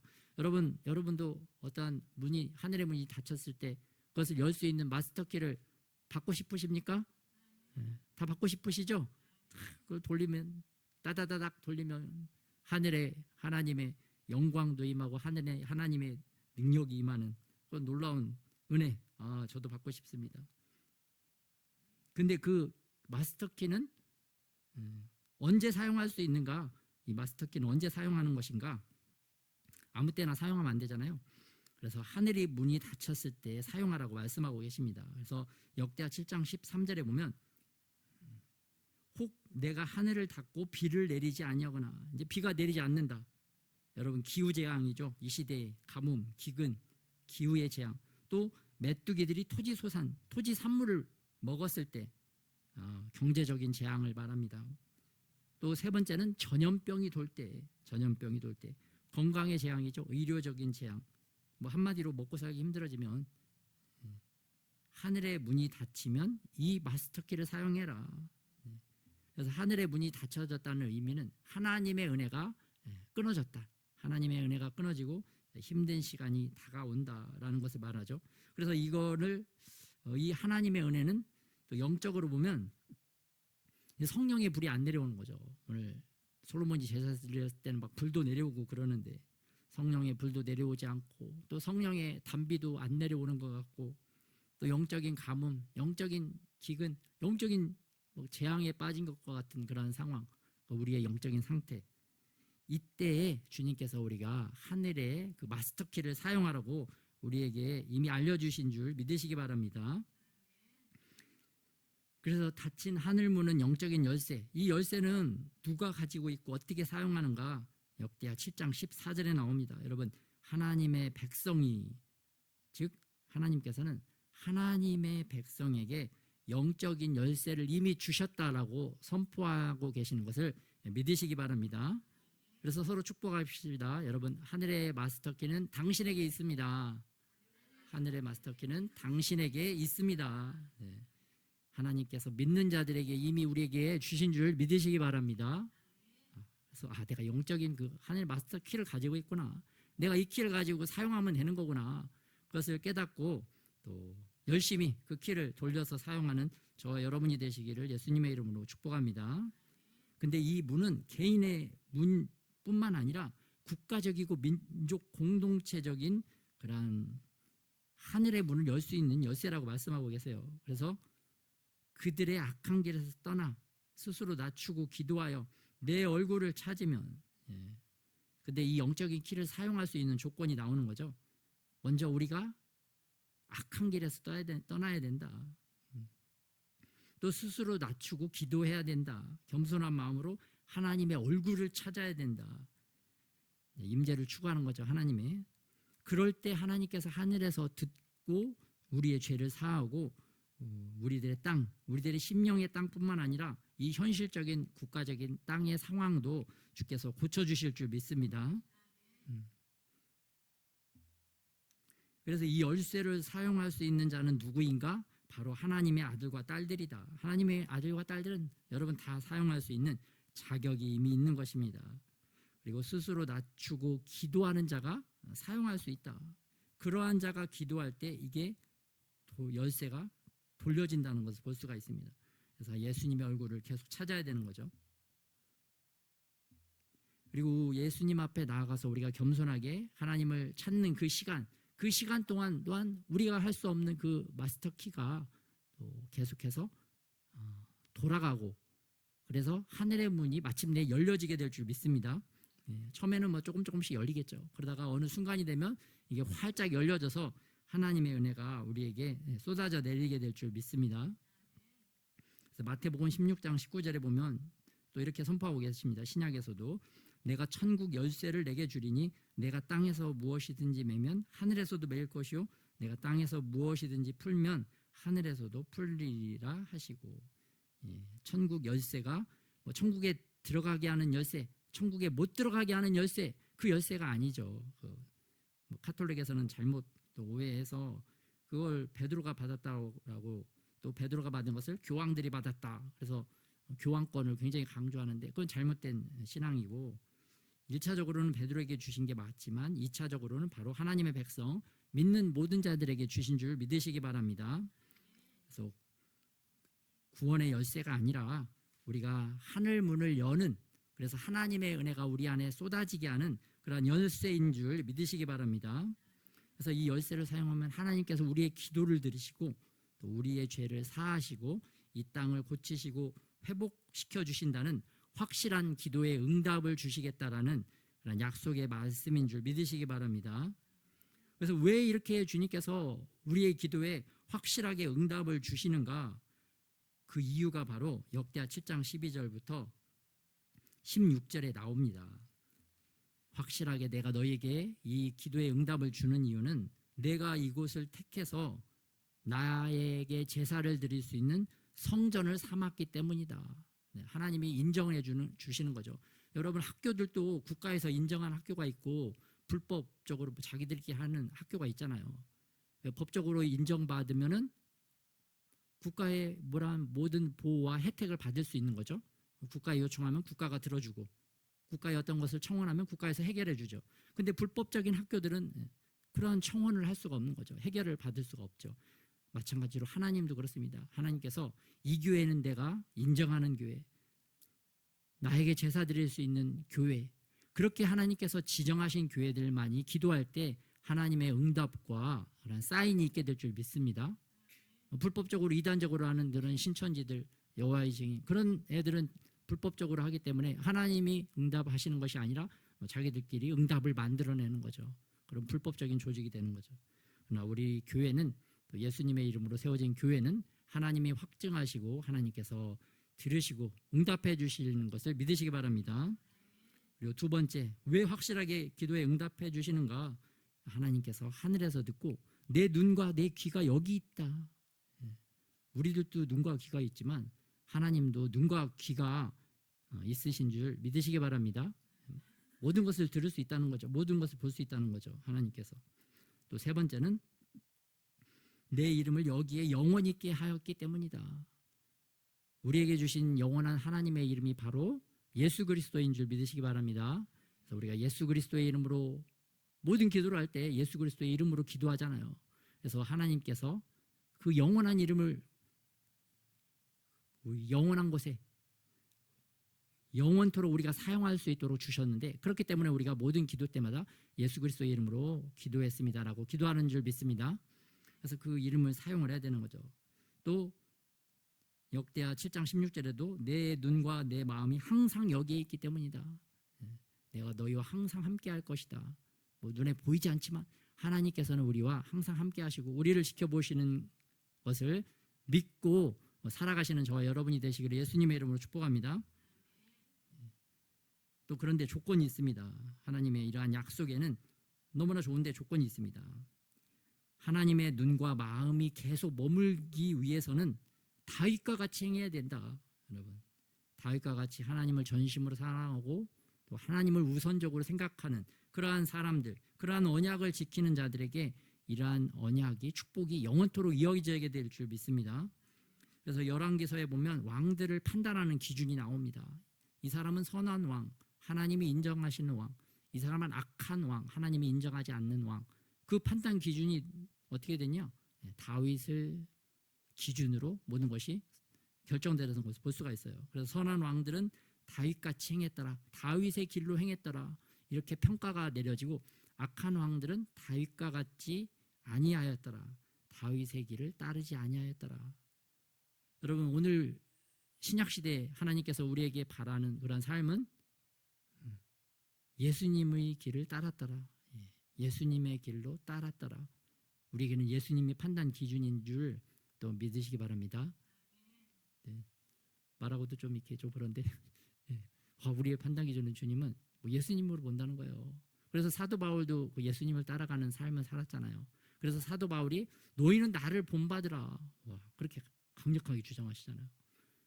여러분도 어떠한 문이 하늘의 문이 닫혔을 때 그것을 열 수 있는 마스터 키를 받고 싶으십니까? 다 받고 싶으시죠? 그걸 돌리면 따다다닥 돌리면 하늘에 하나님의 영광도 임하고 하늘에 하나님의 능력이 임하는 그런 놀라운 은혜. 저도 받고 싶습니다. 근데 그 마스터키는 언제 사용할 수 있는가? 이 마스터키는 언제 사용하는 것인가? 아무 때나 사용하면 안 되잖아요. 그래서 하늘의 문이 닫혔을 때 사용하라고 말씀하고 계십니다. 그래서 역대하 7장 13절에 보면 혹 내가 하늘을 닫고 비를 내리지 아니하거나 이제 비가 내리지 않는다. 여러분 기후재앙이죠. 이 시대의 가뭄, 기근, 기후의 재앙 또 메뚜기들이 토지 산물을 먹었을 때 경제적인 재앙을 말합니다. 또 세 번째는 전염병이 돌 때, 건강의 재앙이죠. 의료적인 재앙. 뭐 한마디로 먹고 살기 힘들어지면 하늘의 문이 닫히면 이 마스터키를 사용해라. 그래서 하늘의 문이 닫혀졌다는 의미는 하나님의 은혜가 끊어졌다. 하나님의 은혜가 끊어지고 힘든 시간이 다가온다라는 것을 말하죠. 그래서 이거를 이 하나님의 은혜는 또 영적으로 보면 성령의 불이 안 내려오는 거죠. 오늘 솔로몬이 제사 드렸을 때는 막 불도 내려오고 그러는데 성령의 불도 내려오지 않고 또 성령의 단비도 안 내려오는 것 같고 또 영적인 가뭄, 영적인 기근, 영적인 재앙에 빠진 것과 같은 그런 상황, 우리의 영적인 상태. 이때에 주님께서 우리가 하늘의 그 마스터키를 사용하라고 우리에게 이미 알려주신 줄 믿으시기 바랍니다. 그래서 닫힌 하늘문은 영적인 열쇠. 이 열쇠는 누가 가지고 있고 어떻게 사용하는가? 역대하 7장 14절에 나옵니다. 여러분, 하나님의 백성이, 즉 하나님께서는 하나님의 백성에게 영적인 열쇠를 이미 주셨다라고 선포하고 계시는 것을 믿으시기 바랍니다. 그래서 서로 축복합시다. 여러분, 하늘의 마스터키는 당신에게 있습니다. 하늘의 마스터키는 당신에게 있습니다. 네. 하나님께서 믿는 자들에게 이미 우리에게 주신 줄 믿으시기 바랍니다. 그래서 내가 영적인 그 하늘 마스터 키를 가지고 있구나. 내가 이 키를 가지고 사용하면 되는 거구나. 그것을 깨닫고 또 열심히 그 키를 돌려서 사용하는 저와 여러분이 되시기를 예수님의 이름으로 축복합니다. 근데 이 문은 개인의 문뿐만 아니라 국가적이고 민족 공동체적인 그런 하늘의 문을 열 수 있는 열쇠라고 말씀하고 계세요. 그래서 그들의 악한 길에서 떠나 스스로 낮추고 기도하여 내 얼굴을 찾으면, 근데 이 영적인 키를 사용할 수 있는 조건이 나오는 거죠. 먼저 우리가 악한 길에서 떠나야 된다. 또 스스로 낮추고 기도해야 된다. 겸손한 마음으로 하나님의 얼굴을 찾아야 된다. 임재를 추구하는 거죠, 하나님의. 그럴 때 하나님께서 하늘에서 듣고 우리의 죄를 사하고 우리들의 땅, 우리들의 심령의 땅뿐만 아니라 이 현실적인 국가적인 땅의 상황도 주께서 고쳐주실 줄 믿습니다. 그래서 이 열쇠를 사용할 수 있는 자는 누구인가? 바로 하나님의 아들과 딸들이다. 하나님의 아들과 딸들은 여러분 다 사용할 수 있는 자격이 이미 있는 것입니다. 그리고 스스로 낮추고 기도하는 자가 사용할 수 있다. 그러한 자가 기도할 때 이게 열쇠가 돌려진다는 것을 볼 수가 있습니다. 그래서 예수님의 얼굴을 계속 찾아야 되는 거죠. 그리고 예수님 앞에 나아가서 우리가 겸손하게 하나님을 찾는 그 시간 동안 또한 우리가 할 수 없는 그 마스터 키가 계속해서 돌아가고 그래서 하늘의 문이 마침내 열려지게 될 줄 믿습니다. 처음에는 뭐 조금씩 열리겠죠. 그러다가 어느 순간이 되면 이게 활짝 열려져서 하나님의 은혜가 우리에게 쏟아져 내리게 될 줄 믿습니다. 그래서 마태복음 16장 19절에 보면 또 이렇게 선포하고 계십니다. 신약에서도 내가 천국 열쇠를 내게 주리니 내가 땅에서 무엇이든지 매면 하늘에서도 매일 것이요 내가 땅에서 무엇이든지 풀면 하늘에서도 풀리리라 하시고, 천국 열쇠가 뭐 천국에 들어가게 하는 열쇠, 천국에 못 들어가게 하는 열쇠, 그 열쇠가 아니죠. 뭐 카톨릭에서는 잘못 또 오해해서 그걸 베드로가 받았다고 또 베드로가 받은 것을 교황들이 받았다. 그래서 교황권을 굉장히 강조하는데 그건 잘못된 신앙이고 1차적으로는 베드로에게 주신 게 맞지만 2차적으로는 바로 하나님의 백성 믿는 모든 자들에게 주신 줄 믿으시기 바랍니다. 그래서 구원의 열쇠가 아니라 우리가 하늘 문을 여는, 그래서 하나님의 은혜가 우리 안에 쏟아지게 하는 그런 열쇠인 줄 믿으시기 바랍니다. 그래서 이 열쇠를 사용하면 하나님께서 우리의 기도를 들으시고 또 우리의 죄를 사하시고 이 땅을 고치시고 회복시켜 주신다는 확실한 기도의 응답을 주시겠다라는 그런 약속의 말씀인 줄 믿으시기 바랍니다. 그래서 왜 이렇게 주님께서 우리의 기도에 확실하게 응답을 주시는가? 그 이유가 바로 역대하 7장 12절부터 16절에 나옵니다. 확실하게 내가 너에게 이 기도의 응답을 주는 이유는 내가 이곳을 택해서 나에게 제사를 드릴 수 있는 성전을 삼았기 때문이다. 네, 하나님이 인정을 주시는 거죠. 여러분 학교들도 국가에서 인정한 학교가 있고 불법적으로 자기들끼리 하는 학교가 있잖아요. 법적으로 인정받으면은 국가의 모든 보호와 혜택을 받을 수 있는 거죠. 국가에 요청하면 국가가 들어주고 국가에 어떤 것을 청원하면 국가에서 해결해 주죠. 근데 불법적인 학교들은 그러한 청원을 할 수가 없는 거죠. 해결을 받을 수가 없죠. 마찬가지로 하나님도 그렇습니다. 하나님께서 이 교회는 내가 인정하는 교회, 나에게 제사 드릴 수 있는 교회, 그렇게 하나님께서 지정하신 교회들만이 기도할 때 하나님의 응답과 그런 사인이 있게 될 줄 믿습니다. 불법적으로 이단적으로 하는 그런 신천지들, 여호와의 증인, 그런 애들은 불법적으로 하기 때문에 하나님이 응답하시는 것이 아니라 자기들끼리 응답을 만들어내는 거죠. 그런 불법적인 조직이 되는 거죠. 그러나 우리 교회는, 또 예수님의 이름으로 세워진 교회는 하나님이 확증하시고 하나님께서 들으시고 응답해 주시는 것을 믿으시기 바랍니다. 그리고 두 번째, 왜 확실하게 기도에 응답해 주시는가? 하나님께서 하늘에서 듣고 내 눈과 내 귀가 여기 있다. 우리들도 눈과 귀가 있지만 하나님도 눈과 귀가 있으신 줄 믿으시기 바랍니다. 모든 것을 들을 수 있다는 거죠. 모든 것을 볼 수 있다는 거죠. 하나님께서. 또 세 번째는 내 이름을 여기에 영원히 있게 하였기 때문이다. 우리에게 주신 영원한 하나님의 이름이 바로 예수 그리스도인 줄 믿으시기 바랍니다. 그래서 우리가 예수 그리스도의 이름으로 모든 기도를 할 때 예수 그리스도의 이름으로 기도하잖아요. 그래서 하나님께서 그 영원한 이름을 영원한 곳에 영원토록 우리가 사용할 수 있도록 주셨는데, 그렇기 때문에 우리가 모든 기도 때마다 예수 그리스도의 이름으로 기도했습니다라고 기도하는 줄 믿습니다. 그래서 그 이름을 사용을 해야 되는 거죠. 또 역대하 7장 16절에도 내 눈과 내 마음이 항상 여기에 있기 때문이다. 내가 너희와 항상 함께 할 것이다. 눈에 보이지 않지만 하나님께서는 우리와 항상 함께 하시고 우리를 지켜보시는 것을 믿고 살아가시는 저와 여러분이 되시기를 예수님의 이름으로 축복합니다. 또 그런데 조건이 있습니다. 하나님의 이러한 약속에는 너무나 좋은데 조건이 있습니다. 하나님의 눈과 마음이 계속 머물기 위해서는 다윗과 같이 행해야 된다. 여러분, 다윗과 같이 하나님을 전심으로 사랑하고 또 하나님을 우선적으로 생각하는 그러한 사람들, 그러한 언약을 지키는 자들에게 이러한 언약이, 축복이 영원토록 이어지게 될 줄 믿습니다. 그래서 열왕기서에 보면 왕들을 판단하는 기준이 나옵니다. 이 사람은 선한 왕, 하나님이 인정하시는 왕, 이 사람은 악한 왕, 하나님이 인정하지 않는 왕. 그 판단 기준이 어떻게 되냐? 다윗을 기준으로 모든 것이 결정되는 것을 볼 수가 있어요. 그래서 선한 왕들은 다윗같이 행했더라, 다윗의 길로 행했더라, 이렇게 평가가 내려지고, 악한 왕들은 다윗과 같이 아니하였더라, 다윗의 길을 따르지 아니하였더라. 여러분, 오늘 신약시대 하나님께서 우리에게 바라는 그런 삶은 예수님의 길을 따랐더라, 예수님의 길로 따랐더라. 우리에게는 예수님의 판단 기준인 줄 또 믿으시기 바랍니다. 네. 말하고도 좀 이렇게 좀 그런데 우리의 판단 기준은 주님은 예수님으로 본다는 거예요. 그래서 사도 바울도 예수님을 따라가는 삶을 살았잖아요. 그래서 사도 바울이 너희는 나를 본받으라, 그렇게 강력하게 주장하시잖아요.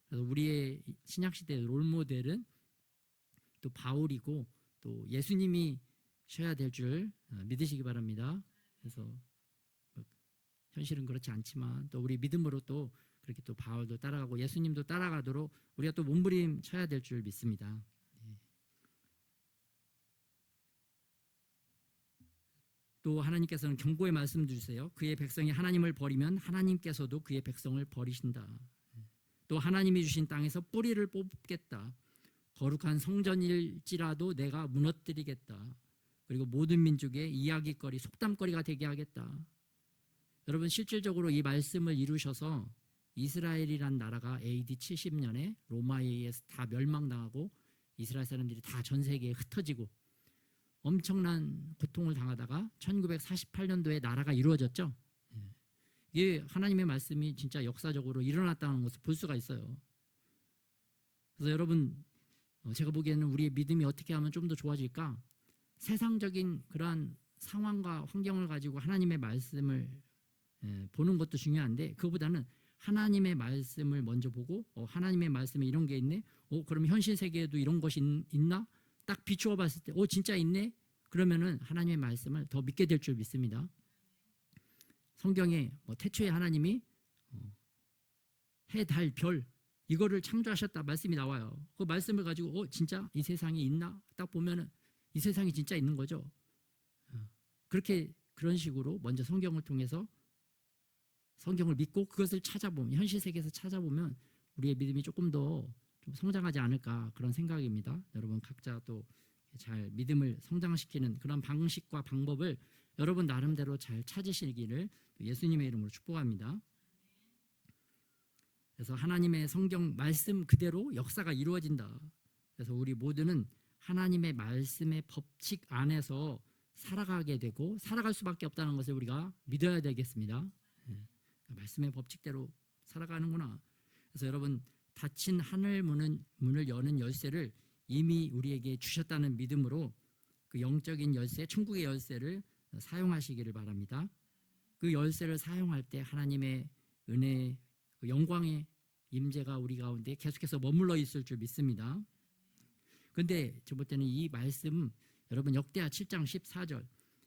그래서 우리의 신약시대 롤모델은 또 바울이고 또 예수님이 셔야 될 줄 믿으시기 바랍니다. 그래서 현실은 그렇지 않지만 또 우리 믿음으로 또 그렇게 또 바울도 따라가고 예수님도 따라가도록 우리가 또 몸부림쳐야 될 줄 믿습니다. 또 하나님께서는 경고의 말씀 주세요. 그의 백성이 하나님을 버리면 하나님께서도 그의 백성을 버리신다. 또 하나님이 주신 땅에서 뿌리를 뽑겠다. 거룩한 성전일지라도 내가 무너뜨리겠다. 그리고 모든 민족의 이야기거리, 속담거리가 되게 하겠다. 여러분, 실질적으로 이 말씀을 이루셔서 이스라엘이란 나라가 AD 70년에 로마에 의해서 다 멸망당하고 이스라엘 사람들이 다 전 세계에 흩어지고 엄청난 고통을 당하다가 1948년도에 나라가 이루어졌죠. 이게 하나님의 말씀이 진짜 역사적으로 일어났다는 것을 볼 수가 있어요. 그래서 여러분, 제가 보기에는 우리의 믿음이 어떻게 하면 좀 더 좋아질까? 세상적인 그러한 상황과 환경을 가지고 하나님의 말씀을 보는 것도 중요한데, 그거보다는 하나님의 말씀을 먼저 보고 하나님의 말씀에 이런 게 있네. 그럼 현실 세계에도 이런 것이 있나? 딱 비추어 봤을 때 진짜 있네. 그러면은 하나님의 말씀을 더 믿게 될 줄 믿습니다. 성경에 태초에 하나님이 해, 달, 별 이거를 창조하셨다 말씀이 나와요. 그 말씀을 가지고 진짜 이 세상에 있나? 딱 보면은 이 세상이 진짜 있는 거죠. 그런 식으로 먼저 성경을 통해서 성경을 믿고 그것을 찾아보면 현실 세계에서 찾아보면 우리의 믿음이 조금 더 좀 성장하지 않을까 그런 생각입니다. 여러분 각자 또 잘 믿음을 성장시키는 그런 방식과 방법을 여러분 나름대로 잘 찾으시기를 예수님의 이름으로 축복합니다. 그래서 하나님의 성경 말씀 그대로 역사가 이루어진다. 그래서 우리 모두는 하나님의 말씀의 법칙 안에서 살아가게 되고 살아갈 수밖에 없다는 것을 우리가 믿어야 되겠습니다. 말씀의 법칙대로 살아가는구나. 그래서 여러분 닫힌 하늘 문을 여는 열쇠를 이미 우리에게 주셨다는 믿음으로 그 영적인 열쇠, 천국의 열쇠를 사용하시기를 바랍니다. 그 열쇠를 사용할 때 하나님의 은혜, 그 영광의 임재가 우리 가운데 계속해서 머물러 있을 줄 믿습니다. 그런데 저 볼 때는 이 말씀 여러분 역대하 7장 14절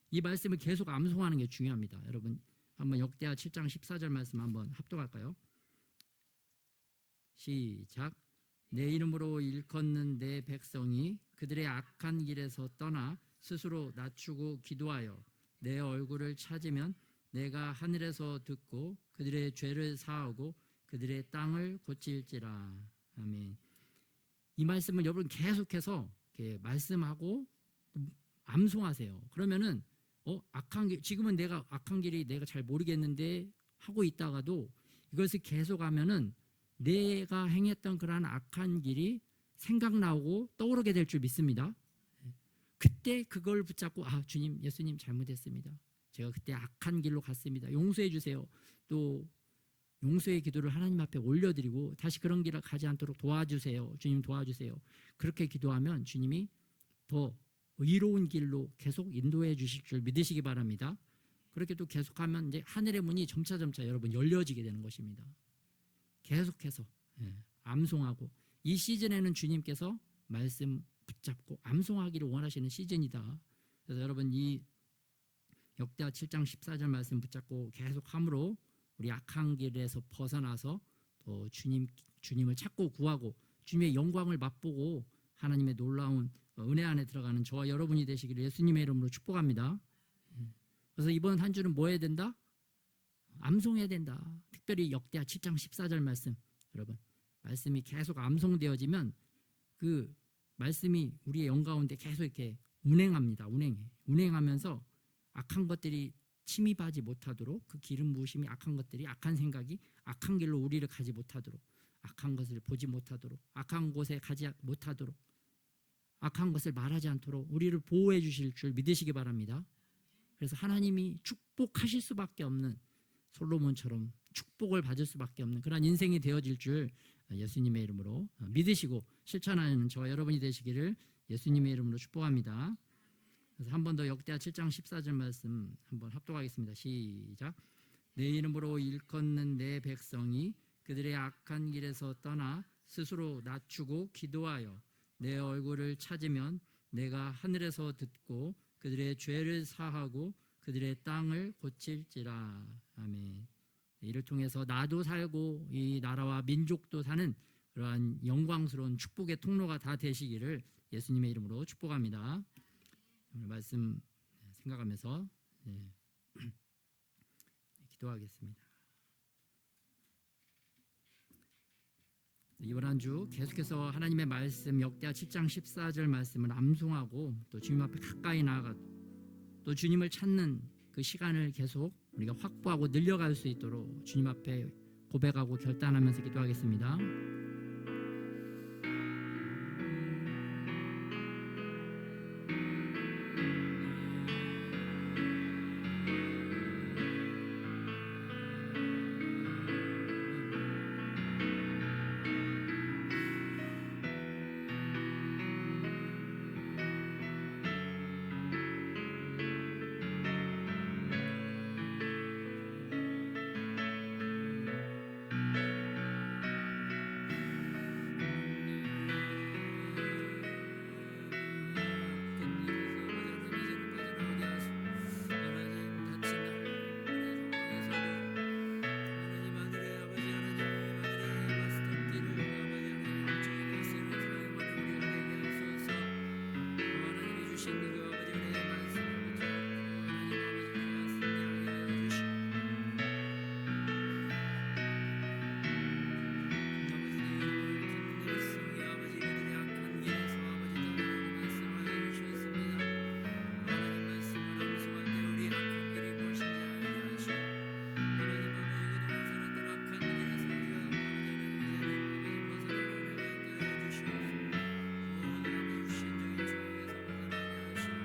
이 말씀을 계속 암송하는 게 중요합니다. 여러분 한번 역대하 7장 14절 말씀 한번 합독할까요? 시작. 내 이름으로 일컫는 내 백성이 그들의 악한 길에서 떠나 스스로 낮추고 기도하여 내 얼굴을 찾으면 내가 하늘에서 듣고 그들의 죄를 사하고 그들의 땅을 고칠지라. 아멘. 이 말씀을 여러분 계속해서 이렇게 말씀하고 암송하세요. 그러면은 악한 길 지금은 내가 악한 길이 내가 잘 모르겠는데 하고 있다가도 이것을 계속하면은 내가 행했던 그러한 악한 길이 생각나고 떠오르게 될 줄 믿습니다. 그때 그걸 붙잡고 주님 예수님 잘못했습니다. 제가 그때 악한 길로 갔습니다. 용서해 주세요. 또 용서의 기도를 하나님 앞에 올려드리고 다시 그런 길을 가지 않도록 도와주세요. 주님 도와주세요. 그렇게 기도하면 주님이 더 의로운 길로 계속 인도해 주실 줄 믿으시기 바랍니다. 그렇게 또 계속하면 이제 하늘의 문이 점차 여러분 열려지게 되는 것입니다. 계속해서 암송하고 이 시즌에는 주님께서 말씀 붙잡고 암송하기를 원하시는 시즌이다. 그래서 여러분 이 역대하 7장 14절 말씀 붙잡고 계속 함으로 우리 악한 길에서 벗어나서 또 주님을 찾고 구하고 주님의 영광을 맛보고 하나님의 놀라운 은혜 안에 들어가는 저와 여러분이 되시기를 예수님의 이름으로 축복합니다. 그래서 이번 한 주는 뭐 해야 된다? 암송해야 된다. 특별히 역대하 7장 14절 말씀 여러분 말씀이 계속 암송되어지면 그 말씀이 우리의 영 가운데 계속 이렇게 운행합니다. 운행하면서 악한 것들이 침입하지 못하도록 그 기름 부으심이 악한 것들이 악한 생각이 악한 길로 우리를 가지 못하도록 악한 것을 보지 못하도록 악한 곳에 가지 못하도록 악한 것을 말하지 않도록 우리를 보호해 주실 줄 믿으시기 바랍니다. 그래서 하나님이 축복하실 수밖에 없는 솔로몬처럼 축복을 받을 수밖에 없는 그런 인생이 되어질 줄 예수님의 이름으로 믿으시고 실천하는 저와 여러분이 되시기를 예수님의 이름으로 축복합니다. 그래서 한 번 더 역대하 7장 14절 말씀 한번 합독하겠습니다. 시작. 내 이름으로 일컫는 내 백성이 그들의 악한 길에서 떠나 스스로 낮추고 기도하여 내 얼굴을 찾으면 내가 하늘에서 듣고 그들의 죄를 사하고 그들의 땅을 고칠지라. 아멘. 이를 통해서 나도 살고 이 나라와 민족도 사는 그러한 영광스러운 축복의 통로가 다 되시기를 예수님의 이름으로 축복합니다. 오늘 말씀 생각하면서 기도하겠습니다. 이번 한 주 계속해서 하나님의 말씀 역대하 7장 14절 말씀을 암송하고 또 주님 앞에 가까이 나아가 또 주님을 찾는 그 시간을 계속 우리가 확보하고 늘려갈 수 있도록 주님 앞에 고백하고 결단하면서 기도하겠습니다. 주신 그 아버지의 말씀을 붙잡고 하나님 아버지가 승리하게 하여 주시고 아버지 내 이름을 붙들었으니 아버지 그들의 악한 길에서 아버지 떠나라고 말씀하여 주셨습니다. 하나님 말씀을 암송할 때 우리 악한 길이 무엇인지 알게 하시고 하나님 아버지 그동안 살았던 악한 길에서 우리가 아버지 벗어나라고 하여 주시옵소서. 하나님 아버지 신적인 죄에서 벗어나게 하시고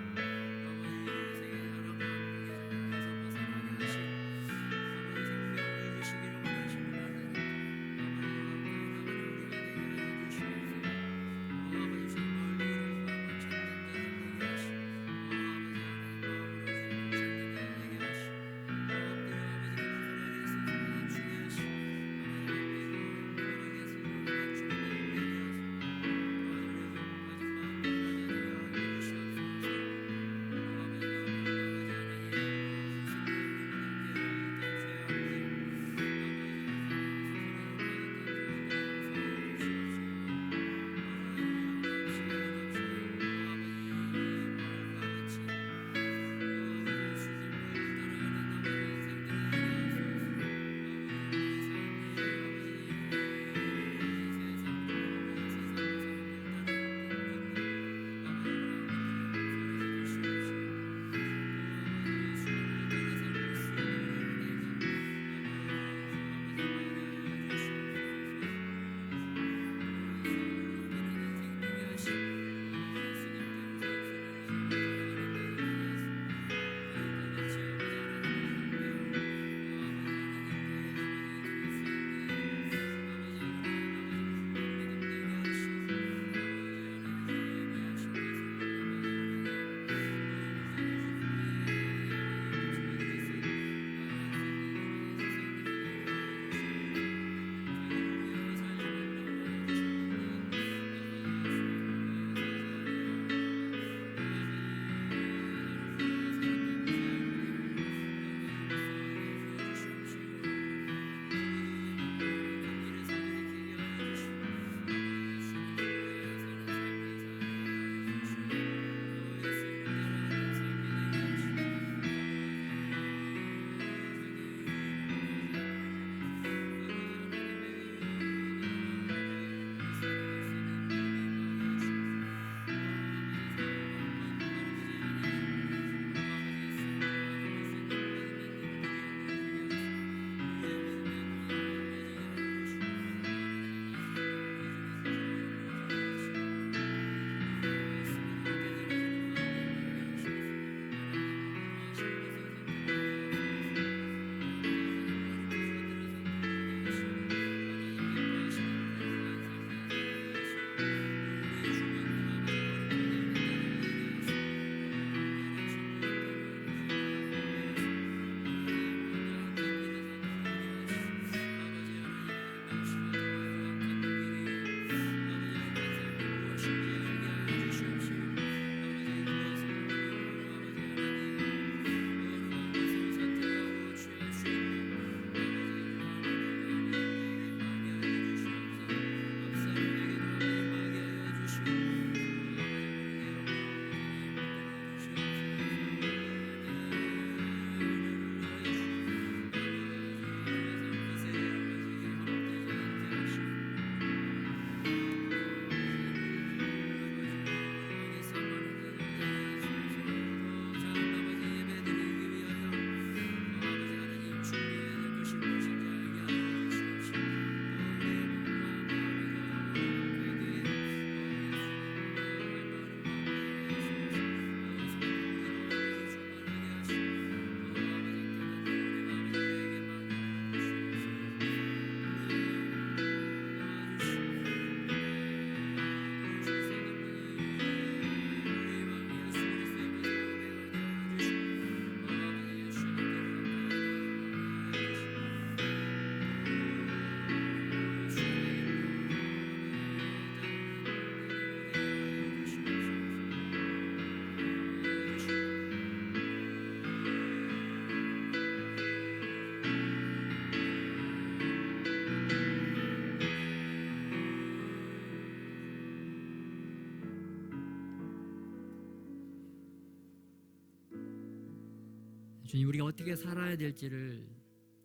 주님, 우리가 어떻게 살아야 될지를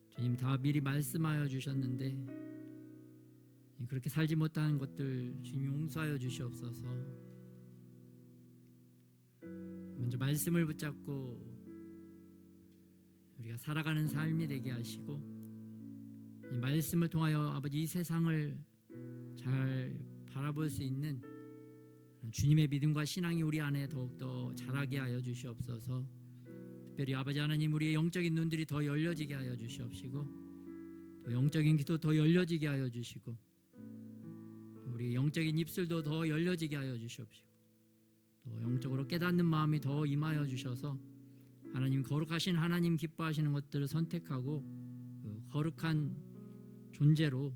주님 다 미리 말씀하여 주셨는데 그렇게 살지 못하는 것들 주님 용서하여 주시옵소서. 먼저 말씀을 붙잡고 우리가 살아가는 삶이 되게 하시고, 이 말씀을 통하여 아버지 이 세상을 잘 바라볼 수 있는 주님의 믿음과 신앙이 우리 안에 더욱더 자라게 하여 주시옵소서. 특별히 아버지 하나님, 우리의 영적인 눈들이 더 열려지게 하여 주시옵시고, 또 영적인 귀도 더 열려지게 하여 주시고, 우리 영적인 입술도 더 열려지게 하여 주시옵시고, 또 영적으로 깨닫는 마음이 더 임하여 주셔서 하나님, 거룩하신 하나님 기뻐하시는 것들을 선택하고 그 거룩한 존재로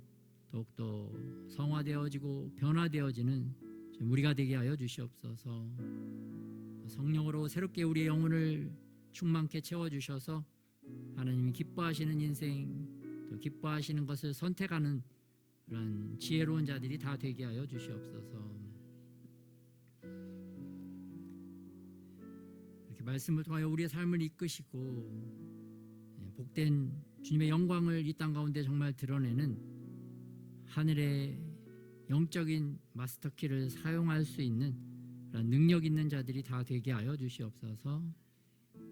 더욱더 성화되어지고 변화되어지는 우리가 되게 하여 주시옵소서. 성령으로 새롭게 우리의 영혼을 충만케 채워주셔서 하나님이 기뻐하시는 인생, 또 기뻐하시는 것을 선택하는 그런 지혜로운 자들이 다 되게 하여 주시옵소서. 이렇게 말씀을 통하여 우리의 삶을 이끄시고 복된 주님의 영광을 이 땅 가운데 정말 드러내는 하늘의 영적인 마스터키를 사용할 수 있는 그런 능력 있는 자들이 다 되게 하여 주시옵소서.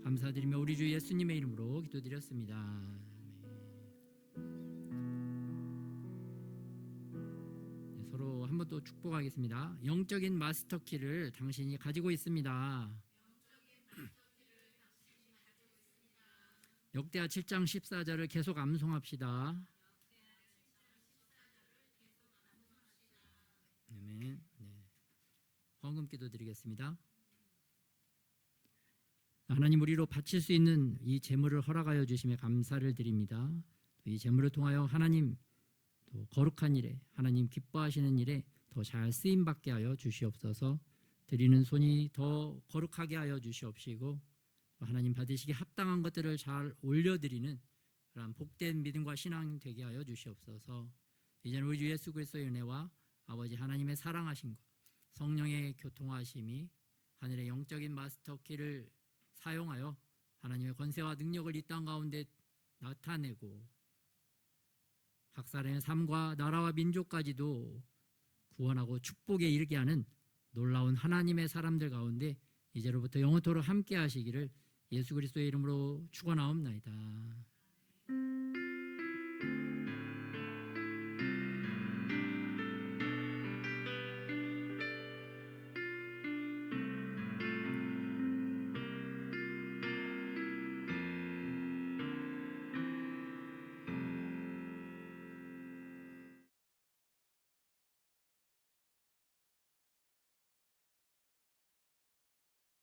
감사드리며 우리 주 예수님의 이름으로 기도드렸습니다. 네, 서로 한번 또 축복하겠습니다. 영적인 마스터키를 당신이 가지고 있습니다. 역대하 7장 14절을 계속 암송합시다. 아멘. 네. 헌금 기도 드리겠습니다. 하나님, 우리로 바칠 수 있는 이 제물을 허락하여 주심에 감사를 드립니다. 이 제물을 통하여 하나님 또 거룩한 일에, 하나님 기뻐하시는 일에 더 잘 쓰임 받게 하여 주시옵소서. 드리는 손이 더 거룩하게 하여 주시옵시고, 하나님 받으시기 합당한 것들을 잘 올려드리는 그런 복된 믿음과 신앙 되게 하여 주시옵소서. 이제는 우리 주 예수 그리스도의 은혜와 아버지 하나님의 사랑하심과 성령의 교통하심이 하늘의 영적인 마스터키를 사용하여 하나님의 권세와 능력을 이 땅 가운데 나타내고 각 사람의 삶과 나라와 민족까지도 구원하고 축복에 이르게 하는 놀라운 하나님의 사람들 가운데 이제로부터 영원토록 함께 하시기를 예수 그리스도의 이름으로 축원하옵나이다.